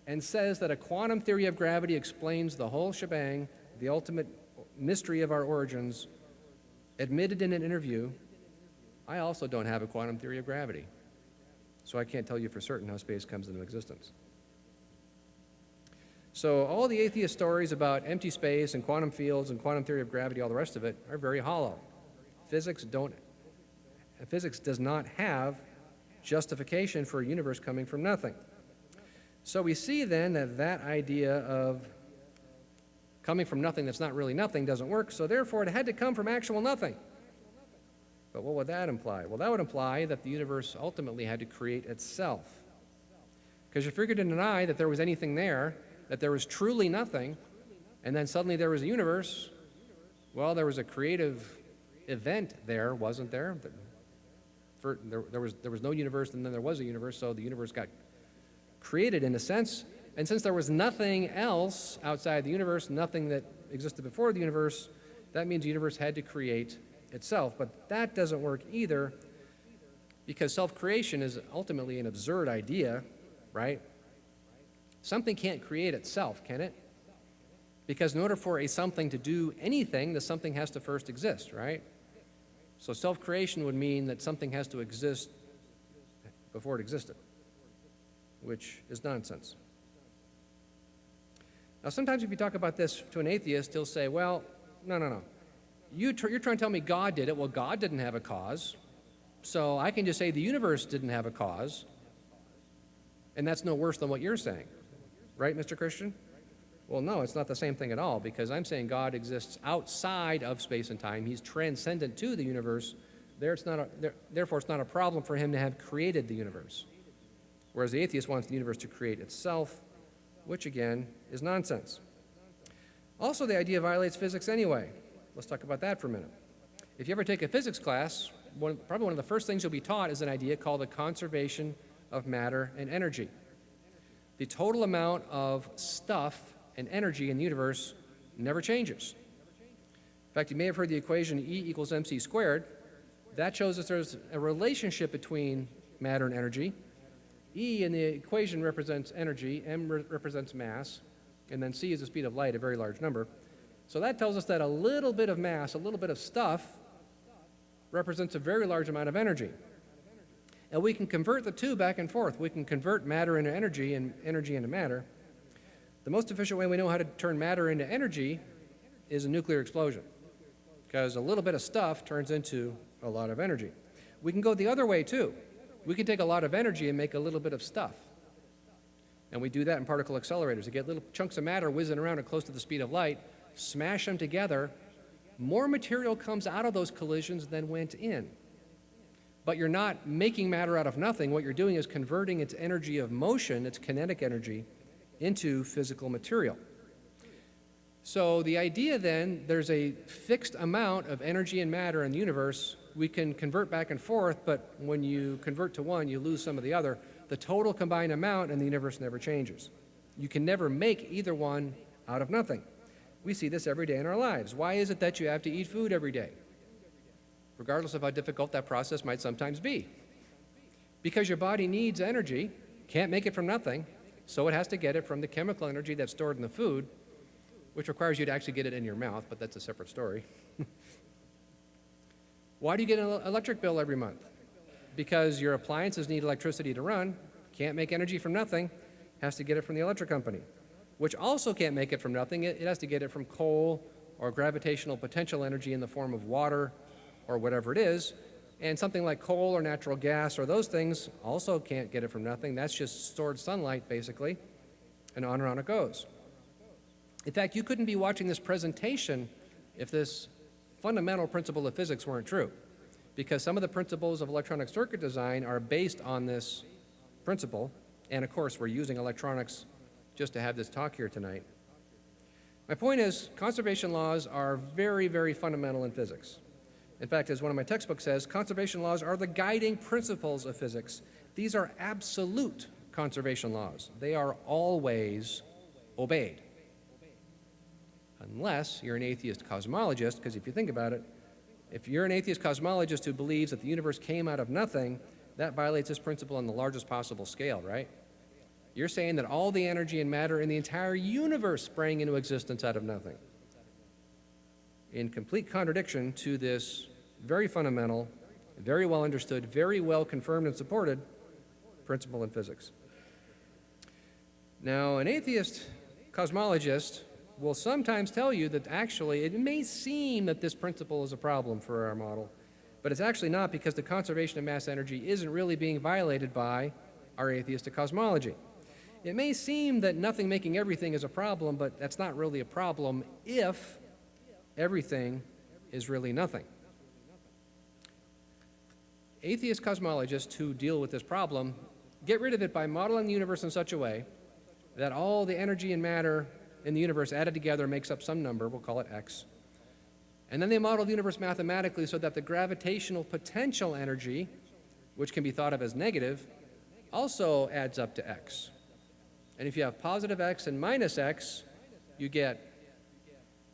and says that a quantum theory of gravity explains the whole shebang, the ultimate mystery of our origins, admitted in an interview, I also don't have a quantum theory of gravity. So I can't tell you for certain how space comes into existence. So all the atheist stories about empty space and quantum fields and quantum theory of gravity, all the rest of it, are very hollow. Physics does not have justification for a universe coming from nothing. So we see then that that idea of coming from nothing that's not really nothing doesn't work, so therefore it had to come from actual nothing. But what would that imply? Well, that would imply that the universe ultimately had to create itself. Because if you're going to deny that there was anything there, that there was truly nothing, and then suddenly there was a universe, well, there was a creative event there, wasn't there? There was no universe, and then there was a universe, so the universe got created in a sense. And since there was nothing else outside the universe, nothing that existed before the universe, that means the universe had to create itself. But that doesn't work either, because self-creation is ultimately an absurd idea, right? Something can't create itself, can it? Because in order for a something to do anything, the something has to first exist, right? So self-creation would mean that something has to exist before it existed, which is nonsense. Now, sometimes if you talk about this to an atheist, he'll say, well, no. You're trying to tell me God did it. Well, God didn't have a cause. So I can just say the universe didn't have a cause, and that's no worse than what you're saying. Right, Mr. Christian? Well, no, it's not the same thing at all, because I'm saying God exists outside of space and time. He's transcendent to the universe. Therefore, it's not a problem for him to have created the universe. Whereas the atheist wants the universe to create itself, which, again, is nonsense. Also, the idea violates physics anyway. Let's talk about that for a minute. If you ever take a physics class, probably one of the first things you'll be taught is an idea called the conservation of matter and energy. The total amount of stuff and energy in the universe never changes. In fact, you may have heard the equation E equals mc squared. That shows us there's a relationship between matter and energy. E in the equation represents energy, m represents mass, and then c is the speed of light, a very large number. So that tells us that a little bit of mass, a little bit of stuff, represents a very large amount of energy. And we can convert the two back and forth. We can convert matter into energy and energy into matter. The most efficient way we know how to turn matter into energy is a nuclear explosion, because a little bit of stuff turns into a lot of energy. We can go the other way too. We can take a lot of energy and make a little bit of stuff. And we do that in particle accelerators. You get little chunks of matter whizzing around at close to the speed of light, smash them together, more material comes out of those collisions than went in. But you're not making matter out of nothing. What you're doing is converting its energy of motion, its kinetic energy, into physical material. So the idea then, there's a fixed amount of energy and matter in the universe. We can convert back and forth, but when you convert to one, you lose some of the other. The total combined amount in the universe never changes. You can never make either one out of nothing. We see this every day in our lives. Why is it that you have to eat food every day? Regardless of how difficult that process might sometimes be. Because your body needs energy, can't make it from nothing, so it has to get it from the chemical energy that's stored in the food, which requires you to actually get it in your mouth, but that's a separate story. Why do you get an electric bill every month? Because your appliances need electricity to run, can't make energy from nothing, has to get it from the electric company, which also can't make it from nothing. It has to get it from coal or gravitational potential energy in the form of water or whatever it is. And something like coal or natural gas or those things also can't get it from nothing. That's just stored sunlight, basically, and on it goes. In fact, you couldn't be watching this presentation if this fundamental principle of physics weren't true, because some of the principles of electronic circuit design are based on this principle, and of course we're using electronics just to have this talk here tonight. My point is, conservation laws are very, very fundamental in physics. In fact, as one of my textbooks says, conservation laws are the guiding principles of physics. These are absolute conservation laws. They are always obeyed. Unless you're an atheist cosmologist, because if you think about it, if you're an atheist cosmologist who believes that the universe came out of nothing, that violates this principle on the largest possible scale, right? You're saying that all the energy and matter in the entire universe sprang into existence out of nothing, in complete contradiction to this very fundamental, very well understood, very well confirmed and supported principle in physics. Now, an atheist cosmologist will sometimes tell you that actually it may seem that this principle is a problem for our model, but it's actually not, because the conservation of mass energy isn't really being violated by our atheistic cosmology. It may seem that nothing making everything is a problem, but that's not really a problem if everything is really nothing. Atheist cosmologists who deal with this problem get rid of it by modeling the universe in such a way that all the energy and matter in the universe added together makes up some number, we'll call it X. And then they model the universe mathematically so that the gravitational potential energy, which can be thought of as negative, also adds up to X. And if you have positive X and minus X, you get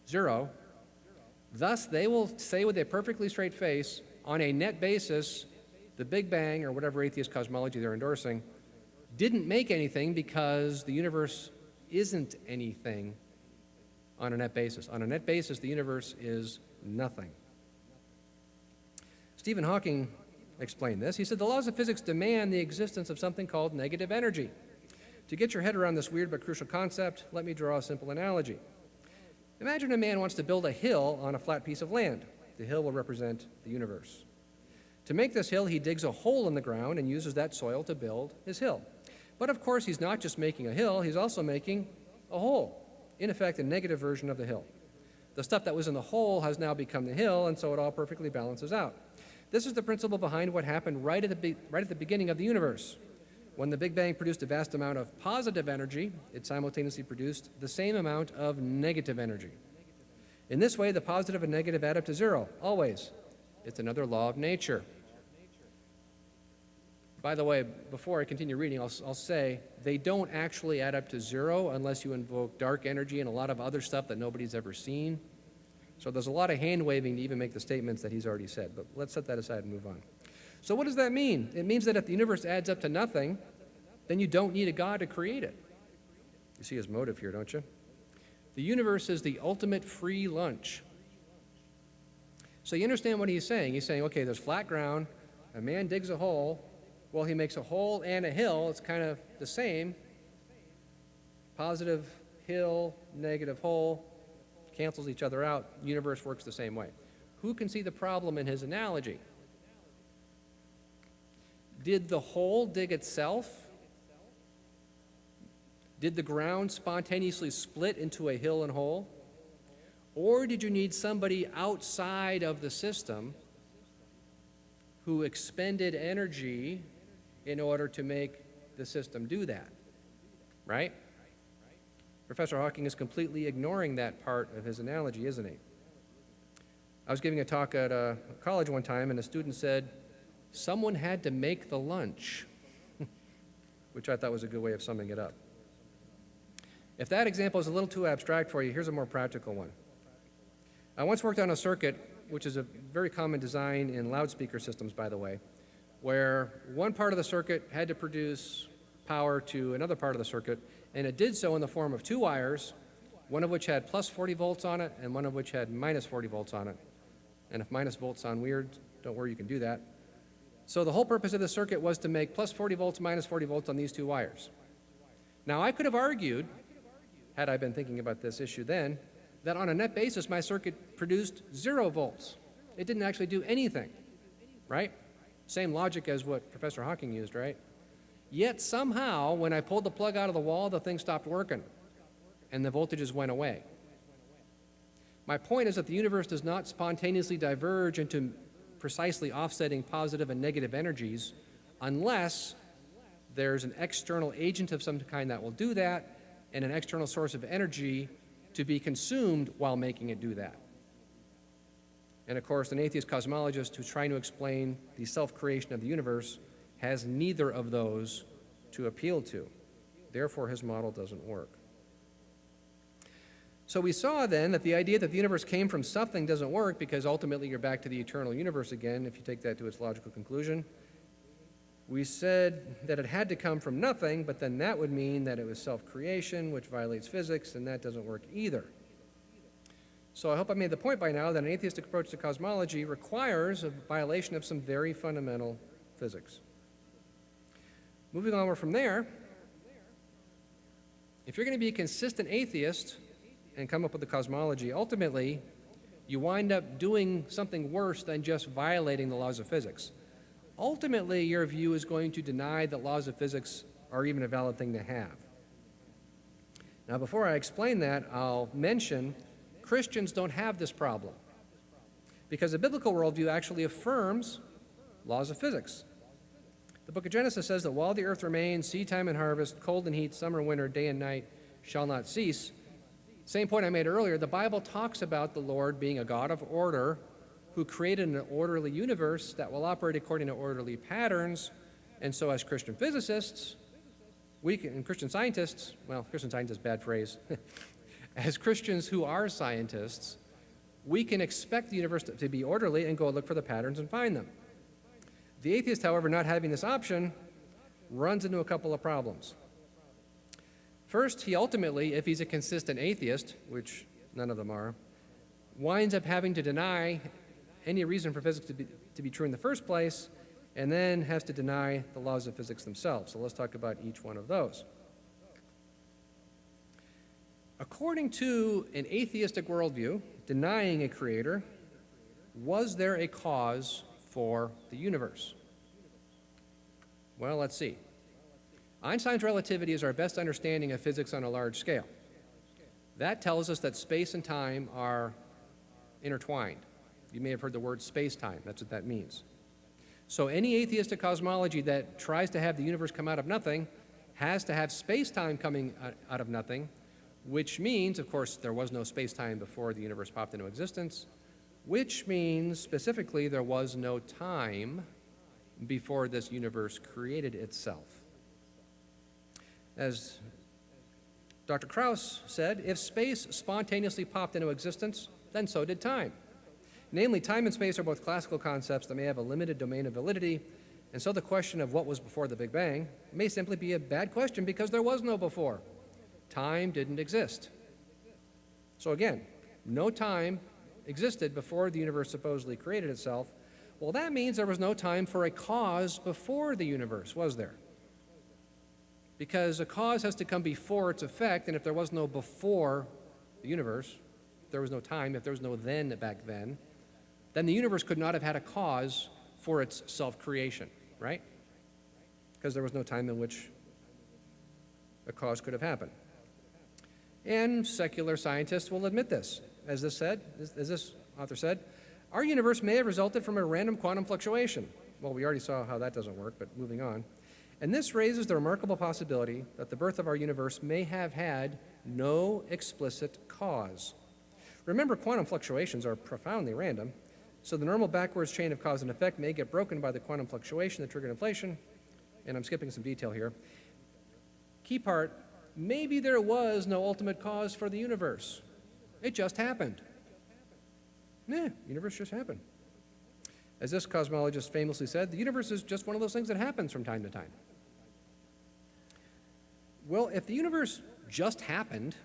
0. Thus, they will say with a perfectly straight face, on a net basis, the Big Bang, or whatever atheist cosmology they're endorsing, didn't make anything because the universe isn't anything on a net basis. On a net basis, the universe is nothing. Stephen Hawking explained this. He said, the laws of physics demand the existence of something called negative energy. To get your head around this weird but crucial concept, let me draw a simple analogy. Imagine a man wants to build a hill on a flat piece of land. The hill will represent the universe. To make this hill, he digs a hole in the ground and uses that soil to build his hill. But of course, he's not just making a hill, he's also making a hole. In effect, a negative version of the hill. The stuff that was in the hole has now become the hill, and so it all perfectly balances out. This is the principle behind what happened right at the beginning of the universe. When the Big Bang produced a vast amount of positive energy, it simultaneously produced the same amount of negative energy. In this way, the positive and negative add up to 0, always. It's another law of nature. By the way, before I continue reading, I'll say they don't actually add up to 0 unless you invoke dark energy and a lot of other stuff that nobody's ever seen. So there's a lot of hand-waving to even make the statements that he's already said, but let's set that aside and move on. So what does that mean? It means that if the universe adds up to nothing, then you don't need a God to create it. You see his motive here, don't you? The universe is the ultimate free lunch. So you understand what he's saying. He's saying, okay, there's flat ground, a man digs a hole, well, he makes a hole and a hill. It's kind of the same. Positive hill, negative hole, cancels each other out. Universe works the same way. Who can see the problem in his analogy? Did the hole dig itself? Did the ground spontaneously split into a hill and hole? Or did you need somebody outside of the system who expended energy in order to make the system do that, right? Professor Hawking is completely ignoring that part of his analogy, isn't he? I was giving a talk at a college one time, and a student said, someone had to make the lunch, which I thought was a good way of summing it up. If that example is a little too abstract for you, here's a more practical one. I once worked on a circuit, which is a very common design in loudspeaker systems, by the way, where one part of the circuit had to produce power to another part of the circuit, and it did so in the form of 2 wires, one of which had plus 40 volts on it, and one of which had minus 40 volts on it. And if minus volts sound weird, don't worry, you can do that. So the whole purpose of the circuit was to make plus 40 volts, minus 40 volts on these 2 wires. Now, I could have argued, had I been thinking about this issue then, that on a net basis, my circuit produced 0 volts. It didn't actually do anything, right? Same logic as what Professor Hawking used, right? Yet somehow, when I pulled the plug out of the wall, the thing stopped working, and the voltages went away. My point is that the universe does not spontaneously diverge into precisely offsetting positive and negative energies unless there's an external agent of some kind that will do that, and an external source of energy to be consumed while making it do that. And of course, an atheist cosmologist who's trying to explain the self-creation of the universe has neither of those to appeal to. Therefore, his model doesn't work. So we saw then that the idea that the universe came from something doesn't work, because ultimately you're back to the eternal universe again if you take that to its logical conclusion. We said that it had to come from nothing, but then that would mean that it was self-creation, which violates physics, and that doesn't work either. So I hope I made the point by now that an atheistic approach to cosmology requires a violation of some very fundamental physics. Moving onward from there, if you're going to be a consistent atheist and come up with a cosmology, ultimately you wind up doing something worse than just violating the laws of physics. Ultimately, your view is going to deny that laws of physics are even a valid thing to have. Now, before I explain that, I'll mention Christians don't have this problem because the biblical worldview actually affirms laws of physics. The book of Genesis says that while the earth remains, seed time and harvest, cold and heat, summer and winter, day and night shall not cease. Same point I made earlier, the Bible talks about the Lord being a God of order who created an orderly universe that will operate according to orderly patterns. And so as Christian physicists, and Christian scientists, well, Christian scientists, bad phrase. As Christians who are scientists, we can expect the universe to be orderly and go look for the patterns and find them. The atheist, however, not having this option, runs into a couple of problems. First, he ultimately, if he's a consistent atheist, which none of them are, winds up having to deny any reason for physics to be true in the first place, and then has to deny the laws of physics themselves. So let's talk about each one of those. According to an atheistic worldview, denying a creator, was there a cause for the universe? Well, let's see. Einstein's relativity is our best understanding of physics on a large scale. That tells us that space and time are intertwined. You may have heard the word space-time. That's what that means. So any atheistic cosmology that tries to have the universe come out of nothing has to have space-time coming out of nothing, which means, of course, there was no space-time before the universe popped into existence, which means, specifically, there was no time before this universe created itself. As Dr. Krauss said, if space spontaneously popped into existence, then so did time. Namely, time and space are both classical concepts that may have a limited domain of validity, and so the question of what was before the Big Bang may simply be a bad question because there was no before. Time didn't exist. So again, no time existed before the universe supposedly created itself. Well, that means there was no time for a cause before the universe, was there? Because a cause has to come before its effect, and if there was no before the universe, there was no time, if there was no then back then the universe could not have had a cause for its self-creation, right? Because there was no time in which a cause could have happened. And secular scientists will admit this. As this author said, our universe may have resulted from a random quantum fluctuation. Well, we already saw how that doesn't work, but moving on. And this raises the remarkable possibility that the birth of our universe may have had no explicit cause. Remember, quantum fluctuations are profoundly random, so the normal backwards chain of cause and effect may get broken by the quantum fluctuation that triggered inflation, and I'm skipping some detail here. Key part, maybe there was no ultimate cause for the universe. It just happened. Universe just happened. As this cosmologist famously said, the universe is just one of those things that happens from time to time. Well, if the universe just happened,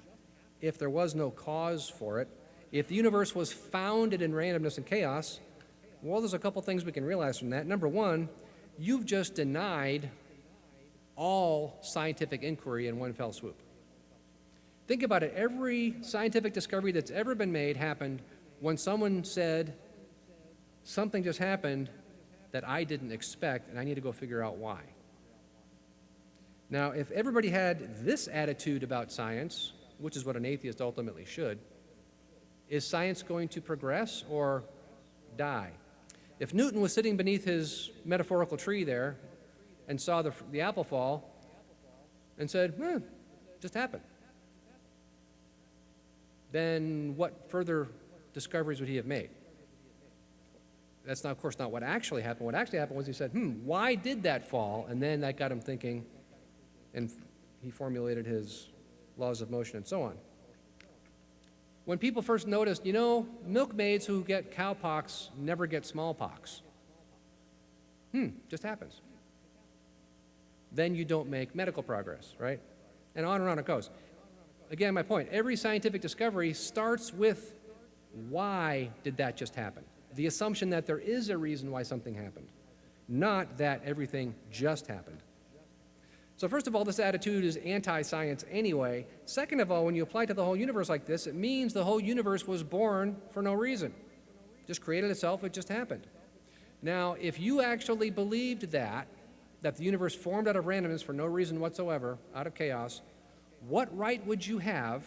if there was no cause for it, if the universe was founded in randomness and chaos, well, there's a couple things we can realize from that. Number one, you've just denied all scientific inquiry in one fell swoop. Think about it. Every scientific discovery that's ever been made happened when someone said, something just happened that I didn't expect, and I need to go figure out why. Now, if everybody had this attitude about science, which is what an atheist ultimately should, is science going to progress or die? If Newton was sitting beneath his metaphorical tree there and saw the apple fall and said, just happened, then what further discoveries would he have made? That's not, of course, not what actually happened. What actually happened was he said, why did that fall? And then that got him thinking, and he formulated his laws of motion and so on. When people first noticed, milkmaids who get cowpox never get smallpox. Just happens. then you don't make medical progress, right? And on it goes. Again, my point, every scientific discovery starts with why did that just happen? The assumption that there is a reason why something happened, not that everything just happened. So first of all, this attitude is anti-science anyway. Second of all, when you apply it to the whole universe like this, it means the whole universe was born for no reason. Just created itself, it just happened. Now, if you actually believed that the universe formed out of randomness for no reason whatsoever, out of chaos, what right would you have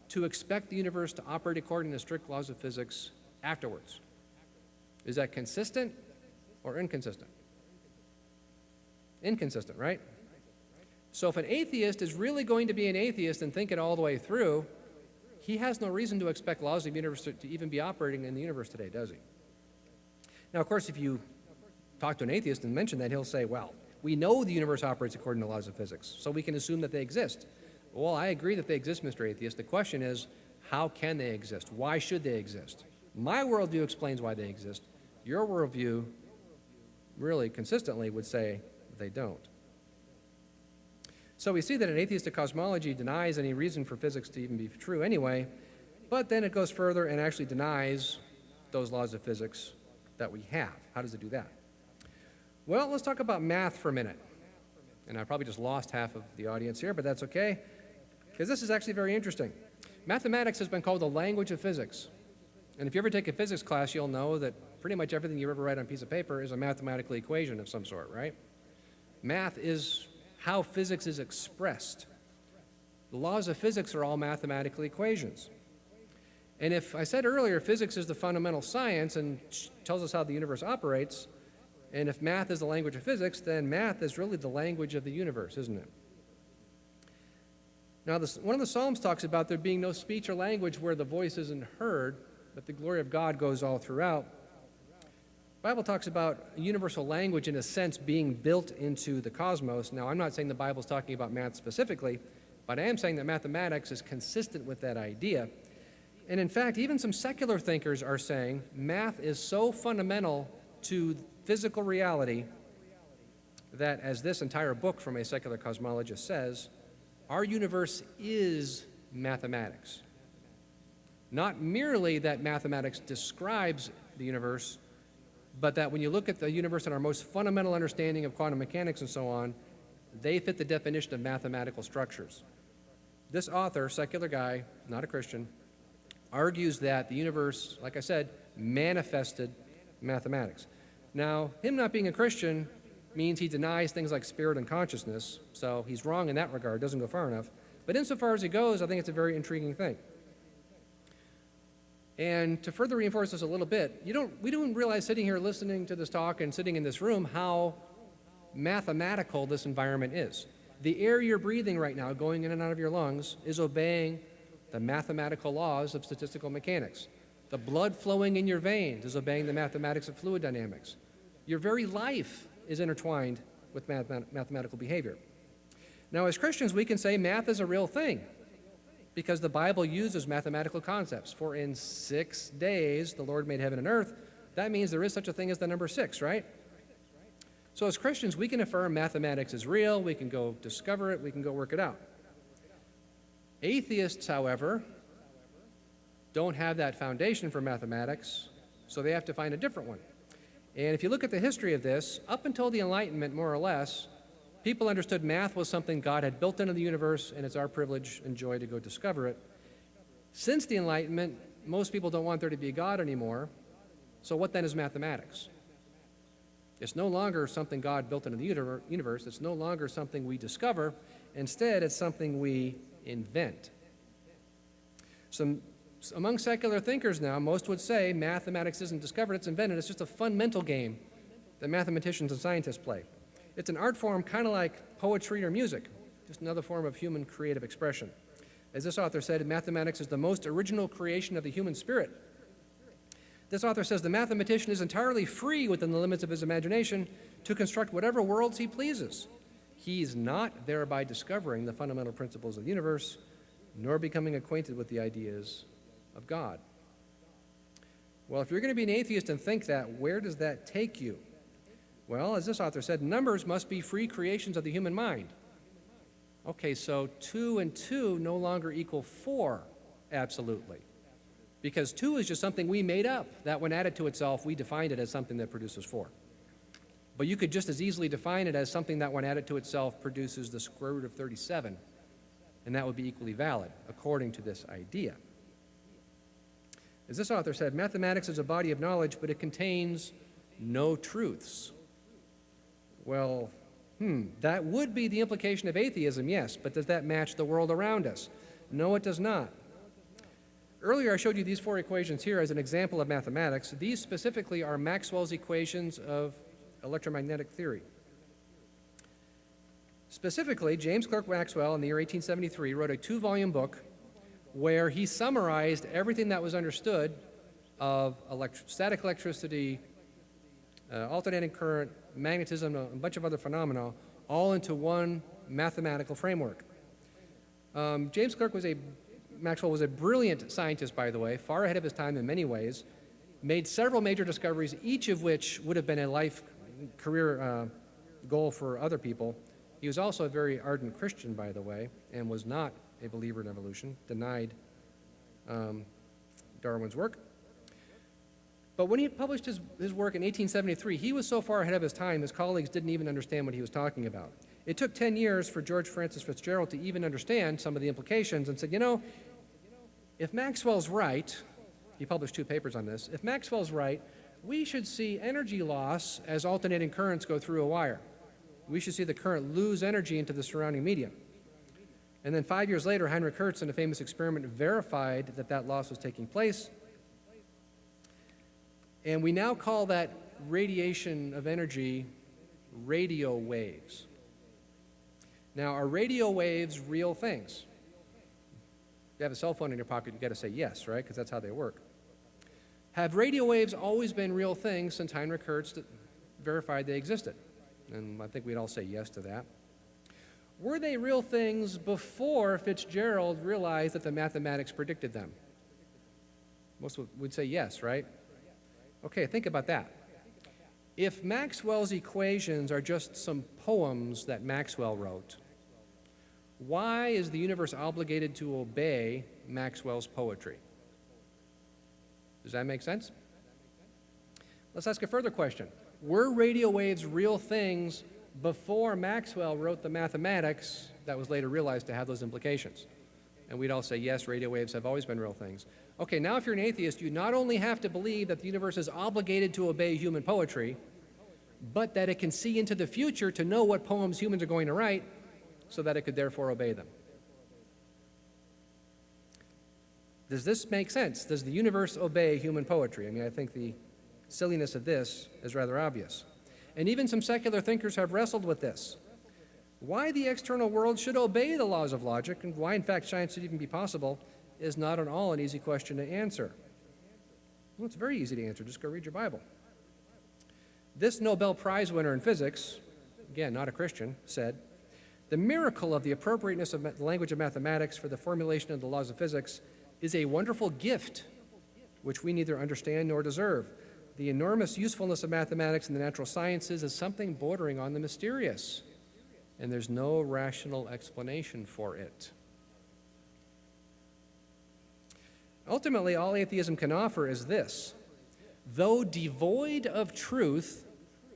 to expect the universe to operate according to strict laws of physics afterwards? Is that consistent or inconsistent? Inconsistent, right? So if an atheist is really going to be an atheist and think it all the way through, he has no reason to expect laws of the universe to even be operating in the universe today, does he? Now, of course, if you talk to an atheist and mention that, he'll say, well, we know the universe operates according to laws of physics, so we can assume that they exist. Well, I agree that they exist, Mr. Atheist. The question is, how can they exist? Why should they exist? My worldview explains why they exist. Your worldview really consistently would say they don't. So we see that an atheistic cosmology denies any reason for physics to even be true anyway, but then it goes further and actually denies those laws of physics that we have. How does it do that? Well, let's talk about math for a minute. And I probably just lost half of the audience here, but that's okay, because this is actually very interesting. Mathematics has been called the language of physics. And if you ever take a physics class, you'll know that pretty much everything you ever write on a piece of paper is a mathematical equation of some sort, right? Math is how physics is expressed. The laws of physics are all mathematical equations. And if I said earlier physics is the fundamental science and tells us how the universe operates, and if math is the language of physics, then math is really the language of the universe, isn't it? Now, one of the Psalms talks about there being no speech or language where the voice isn't heard, but the glory of God goes all throughout. The Bible talks about a universal language, in a sense, being built into the cosmos. Now, I'm not saying the Bible's talking about math specifically, but I am saying that mathematics is consistent with that idea. And in fact, even some secular thinkers are saying math is so fundamental to physical reality that, as this entire book from a secular cosmologist says, our universe is mathematics. Not merely that mathematics describes the universe, but that when you look at the universe and our most fundamental understanding of quantum mechanics and so on, they fit the definition of mathematical structures. This author, secular guy, not a Christian, argues that the universe, like I said, manifested mathematics. Now, him not being a Christian means he denies things like spirit and consciousness, so he's wrong in that regard, doesn't go far enough. But insofar as he goes, I think it's a very intriguing thing. And to further reinforce this a little bit, we don't realize sitting here listening to this talk and sitting in this room how mathematical this environment is. The air you're breathing right now, going in and out of your lungs, is obeying the mathematical laws of statistical mechanics. The blood flowing in your veins is obeying the mathematics of fluid dynamics. Your very life is intertwined with mathematical behavior. Now, as Christians, we can say math is a real thing, because the Bible uses mathematical concepts. For in 6 days the Lord made heaven and earth. That means there is such a thing as the number 6, right? So as Christians, we can affirm mathematics is real, we can go discover it, we can go work it out. Atheists, however, don't have that foundation for mathematics, so they have to find a different one. And if you look at the history of this, up until the Enlightenment, more or less, people understood math was something God had built into the universe, and it's our privilege and joy to go discover it. Since the Enlightenment, most people don't want there to be a God anymore, so what then is mathematics? It's no longer something God built into the universe. It's no longer something we discover. Instead, it's something we invent. Among secular thinkers now, most would say mathematics isn't discovered, it's invented. It's just a fun mental game that mathematicians and scientists play. It's an art form kind of like poetry or music, just another form of human creative expression. As this author said, mathematics is the most original creation of the human spirit. This author says the mathematician is entirely free within the limits of his imagination to construct whatever worlds he pleases. He is not thereby discovering the fundamental principles of the universe, nor becoming acquainted with the ideas of God. Well, if you're going to be an atheist and think that, where does that take you? Well, as this author said, numbers must be free creations of the human mind. Okay, so 2 and 2 no longer equal 4, absolutely. Because 2 is just something we made up, that when added to itself, we defined it as something that produces 4. But you could just as easily define it as something that when added to itself produces the square root of 37, and that would be equally valid, according to this idea. As this author said, mathematics is a body of knowledge, but it contains no truths. Well, that would be the implication of atheism, yes, but does that match the world around us? No, it does not. Earlier I showed you these 4 equations here as an example of mathematics. These specifically are Maxwell's equations of electromagnetic theory. Specifically, James Clerk Maxwell in the year 1873 wrote a 2-volume book where he summarized everything that was understood of static electricity, alternating current, magnetism, a bunch of other phenomena, all into one mathematical framework. Maxwell was a brilliant scientist, by the way, far ahead of his time in many ways, made several major discoveries, each of which would have been a life career goal for other people. He was also a very ardent Christian, by the way, and was not a believer in evolution, denied Darwin's work. But when he published his work in 1873, he was so far ahead of his time, his colleagues didn't even understand what he was talking about. It took 10 years for George Francis Fitzgerald to even understand some of the implications and said, you know, if Maxwell's right, he published 2 papers on this, if Maxwell's right, we should see energy loss as alternating currents go through a wire. We should see the current lose energy into the surrounding medium. And then 5 years later, Heinrich Hertz, in a famous experiment, verified that that loss was taking place. And we now call that radiation of energy radio waves. Now, are radio waves real things? If you have a cell phone in your pocket, you've got to say yes, right? Because that's how they work. Have radio waves always been real things since Heinrich Hertz verified they existed? And I think we'd all say yes to that. Were they real things before Fitzgerald realized that the mathematics predicted them? Most would say yes, right? Okay, think about that. If Maxwell's equations are just some poems that Maxwell wrote, why is the universe obligated to obey Maxwell's poetry? Does that make sense? Let's ask a further question. Were radio waves real things before Maxwell wrote the mathematics that was later realized to have those implications? And we'd all say, yes, radio waves have always been real things. Okay, now if you're an atheist, you not only have to believe that the universe is obligated to obey human poetry, but that it can see into the future to know what poems humans are going to write so that it could therefore obey them. Does this make sense? Does the universe obey human poetry? I mean, I think the silliness of this is rather obvious. And even some secular thinkers have wrestled with this. Why the external world should obey the laws of logic, and why, in fact, science should even be possible, is not at all an easy question to answer. Well, it's very easy to answer. Just go read your Bible. This Nobel Prize winner in physics, again, not a Christian, said, "The miracle of the appropriateness of the language of mathematics for the formulation of the laws of physics is a wonderful gift which we neither understand nor deserve. The enormous usefulness of mathematics and the natural sciences is something bordering on the mysterious, and there's no rational explanation for it." Ultimately, all atheism can offer is this: though devoid of truth,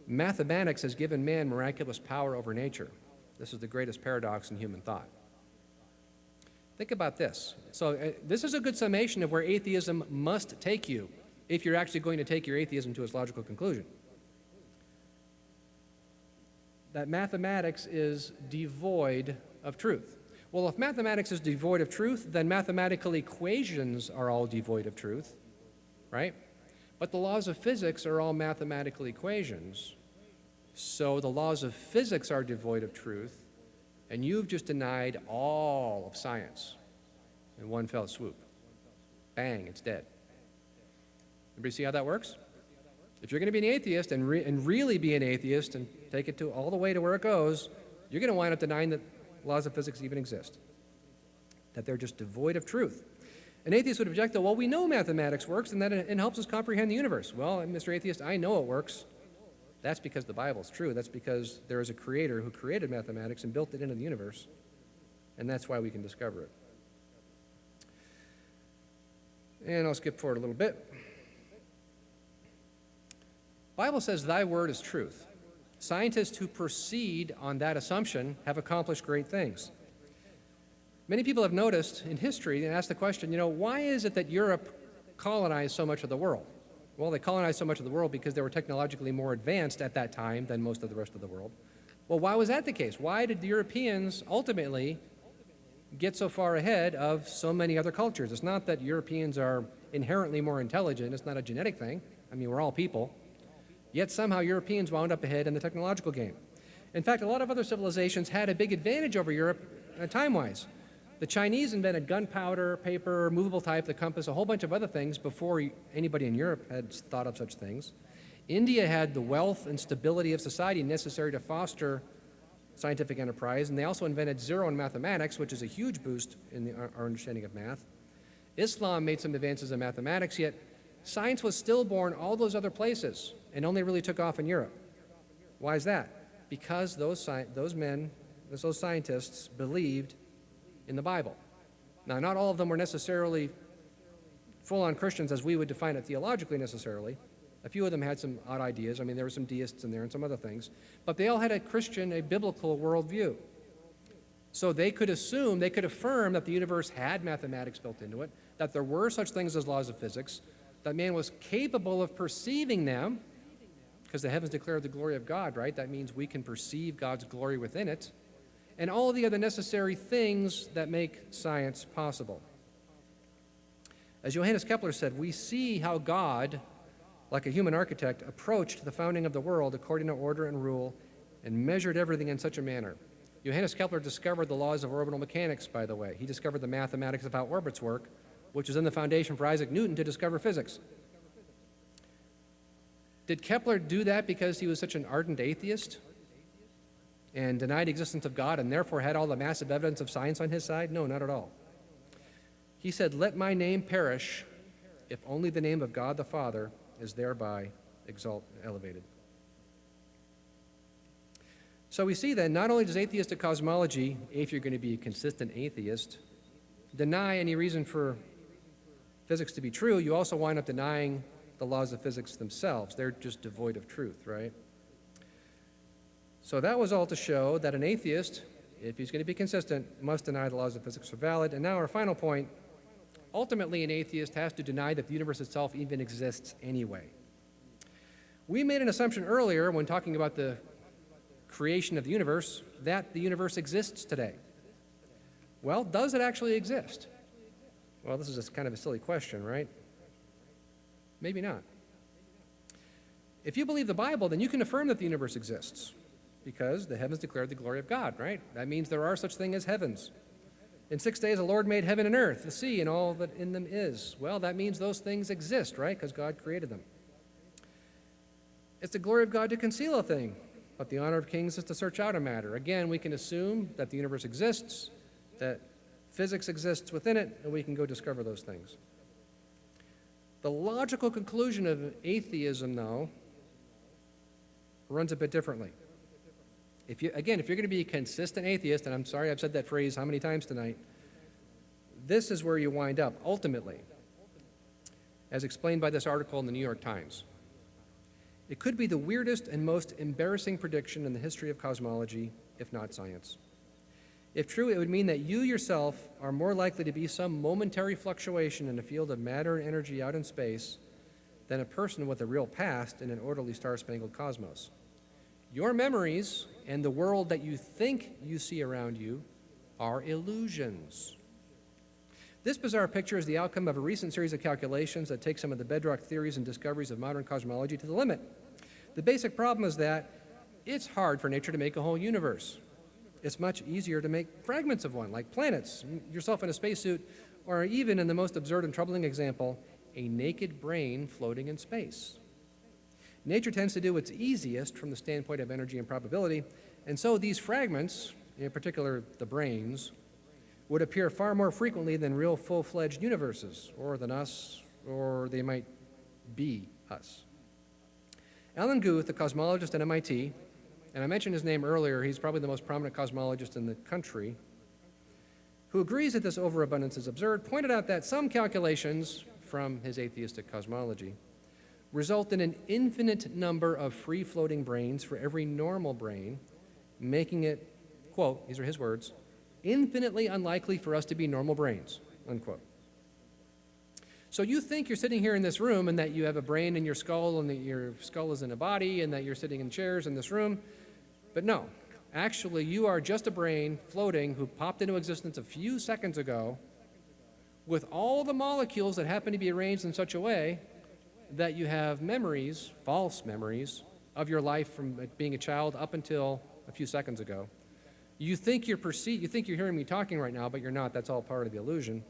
mathematics has given man miraculous power over nature. This is the greatest paradox in human thought. Think about this. So this is a good summation of where atheism must take you if you're actually going to take your atheism to its logical conclusion. That mathematics is devoid of truth. Well, if mathematics is devoid of truth, then mathematical equations are all devoid of truth, right? But the laws of physics are all mathematical equations. So the laws of physics are devoid of truth, and you've just denied all of science in one fell swoop. Bang, it's dead. Everybody see how that works? If you're going to be an atheist and really be an atheist and take it to all the way to where it goes, you're going to wind up denying that laws of physics even exist, that they're just devoid of truth. An atheist would object, though, well, we know mathematics works and that it helps us comprehend the universe. Well, Mr. Atheist, I know it works. That's because the Bible's true. That's because there is a creator who created mathematics and built it into the universe, and that's why we can discover it. And I'll skip forward a little bit. Bible says, thy word is truth. Scientists who proceed on that assumption have accomplished great things. Many people have noticed in history and asked the question, why is it that Europe colonized so much of the world? Well, they colonized so much of the world because they were technologically more advanced at that time than most of the rest of the world. Well, why was that the case? Why did the Europeans ultimately get so far ahead of so many other cultures? It's not that Europeans are inherently more intelligent. It's not a genetic thing. I mean, we're all people. Yet somehow Europeans wound up ahead in the technological game. In fact, a lot of other civilizations had a big advantage over Europe time-wise. The Chinese invented gunpowder, paper, movable type, the compass, a whole bunch of other things before anybody in Europe had thought of such things. India had the wealth and stability of society necessary to foster scientific enterprise, and they also invented zero in mathematics, which is a huge boost in our understanding of math. Islam made some advances in mathematics, yet science was stillborn all those other places and only really took off in Europe. Why is that? Because those scientists believed in the Bible. Now, not all of them were necessarily full-on Christians as we would define it theologically necessarily. A few of them had some odd ideas. I mean, there were some deists in there and some other things. But they all had a Christian, a biblical worldview. So they could affirm that the universe had mathematics built into it, that there were such things as laws of physics, that man was capable of perceiving them, because the heavens declare the glory of God, right? That means we can perceive God's glory within it, and all the other necessary things that make science possible. As Johannes Kepler said, we see how God, like a human architect, approached the founding of the world according to order and rule and measured everything in such a manner. Johannes Kepler discovered the laws of orbital mechanics, by the way. He discovered the mathematics of how orbits work, which is in the foundation for Isaac Newton to discover physics. Did Kepler do that because he was such an ardent atheist and denied the existence of God and therefore had all the massive evidence of science on his side? No, not at all. He said, let my name perish if only the name of God the Father is thereby elevated. So we see then, not only does atheistic cosmology, if you're going to be a consistent atheist, deny any reason for physics to be true, you also wind up denying the laws of physics themselves. They're just devoid of truth, right? So that was all to show that an atheist, if he's going to be consistent, must deny the laws of physics are valid. And now our final point, ultimately an atheist has to deny that the universe itself even exists anyway. We made an assumption earlier when talking about the creation of the universe that the universe exists today. Well, does it actually exist? Well, this is just kind of a silly question, right? Maybe not. If you believe the Bible, then you can affirm that the universe exists because the heavens declared the glory of God, right? That means there are such things as heavens. In 6 days, the Lord made heaven and earth, the sea, and all that in them is. Well, that means those things exist, right? Because God created them. It's the glory of God to conceal a thing, but the honor of kings is to search out a matter. Again, we can assume that the universe exists, that physics exists within it, and we can go discover those things. The logical conclusion of atheism, though, runs a bit differently. If you're going to be a consistent atheist, and I'm sorry I've said that phrase how many times tonight, this is where you wind up, ultimately, as explained by this article in the New York Times. It could be the weirdest and most embarrassing prediction in the history of cosmology, if not science. If true, it would mean that you yourself are more likely to be some momentary fluctuation in a field of matter and energy out in space than a person with a real past in an orderly star-spangled cosmos. Your memories and the world that you think you see around you are illusions. This bizarre picture is the outcome of a recent series of calculations that take some of the bedrock theories and discoveries of modern cosmology to the limit. The basic problem is that it's hard for nature to make a whole universe. It's much easier to make fragments of one, like planets, yourself in a spacesuit, or even in the most absurd and troubling example, a naked brain floating in space. Nature tends to do what's easiest from the standpoint of energy and probability, and so these fragments, in particular the brains, would appear far more frequently than real full-fledged universes, or than us, or they might be us. Alan Guth, the cosmologist at MIT, and I mentioned his name earlier, he's probably the most prominent cosmologist in the country, who agrees that this overabundance is absurd, pointed out that some calculations from his atheistic cosmology result in an infinite number of free-floating brains for every normal brain, making it, quote, these are his words, infinitely unlikely for us to be normal brains, unquote. So you think you're sitting here in this room and that you have a brain in your skull and that your skull is in a body and that you're sitting in chairs in this room, but no. Actually, you are just a brain floating who popped into existence a few seconds ago with all the molecules that happen to be arranged in such a way that you have memories, false memories, of your life from being a child up until a few seconds ago. You think you're hearing me talking right now, but you're not. That's all part of the illusion.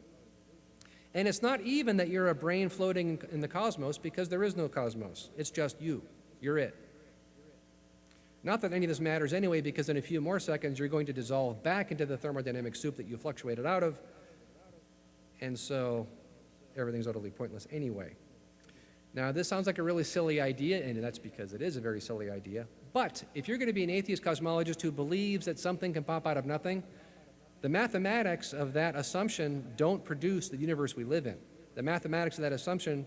And it's not even that you're a brain floating in the cosmos, because there is no cosmos. It's just you. You're it. Not that any of this matters anyway, because in a few more seconds you're going to dissolve back into the thermodynamic soup that you fluctuated out of, and so everything's utterly pointless anyway. Now, this sounds like a really silly idea, and that's because it is a very silly idea. But if you're going to be an atheist cosmologist who believes that something can pop out of nothing, the mathematics of that assumption don't produce the universe we live in. The mathematics of that assumption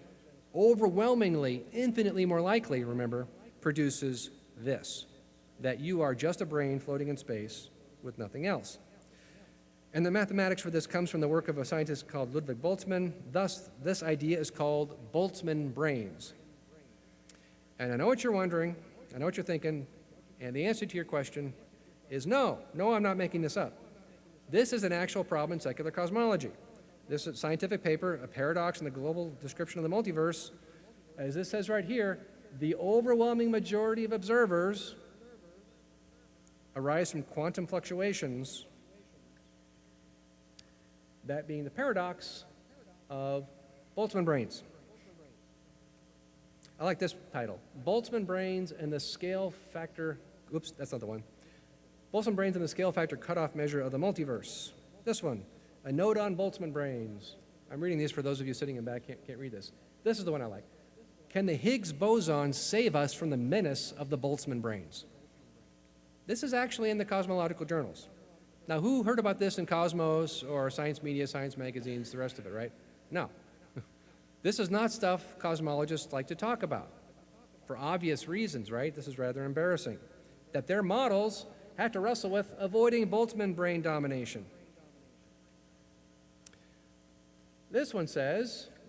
overwhelmingly, infinitely more likely, remember, produces this, that you are just a brain floating in space with nothing else. And the mathematics for this comes from the work of a scientist called Ludwig Boltzmann. Thus, this idea is called Boltzmann brains. And I know what you're wondering, I know what you're thinking, and the answer to your question is no. No, I'm not making this up. This is an actual problem in secular cosmology. This is a scientific paper, a paradox in the global description of the multiverse. As this says right here, the overwhelming majority of observers arise from quantum fluctuations, that being the paradox of Boltzmann brains. I like this title, Boltzmann brains and the scale factor, oops, that's not the one. Boltzmann brains and the scale factor cutoff measure of the multiverse. This one, a note on Boltzmann brains. I'm reading these for those of you sitting in back, can't read this. This is the one I like. Can the Higgs boson save us from the menace of the Boltzmann brains? This is actually in the cosmological journals. Now, who heard about this in Cosmos or Science Media, Science Magazines, the rest of it, right? No. This is not stuff cosmologists like to talk about for obvious reasons, right? This is rather embarrassing. That their models have to wrestle with avoiding Boltzmann brain domination. This one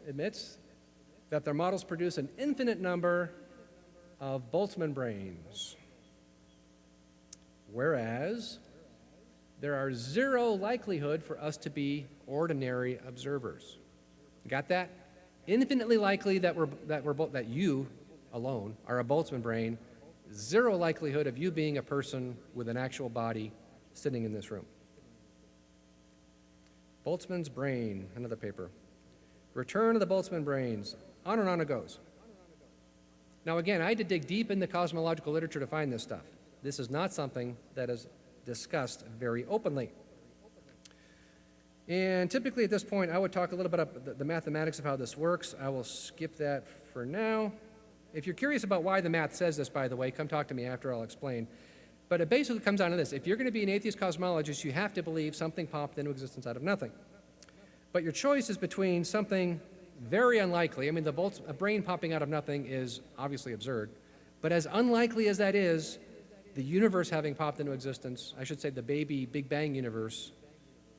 admits that their models produce an infinite number of Boltzmann brains, whereas there are zero likelihood for us to be ordinary observers. Got that? Infinitely likely that you alone are a Boltzmann brain. Zero likelihood of you being a person with an actual body sitting in this room. Boltzmann's brain, another paper. Return of the Boltzmann brains. On and on it goes. Now again, I had to dig deep in the cosmological literature to find this stuff. This is not something that is discussed very openly. And typically at this point, I would talk a little bit about the mathematics of how this works. I will skip that for now. If you're curious about why the math says this, by the way, come talk to me after, I'll explain. But it basically comes down to this. If you're going to be an atheist cosmologist, you have to believe something popped into existence out of nothing. But your choice is between something very unlikely. I mean, a brain popping out of nothing is obviously absurd. But as unlikely as that is, the universe having popped into existence, I should say the baby Big Bang universe,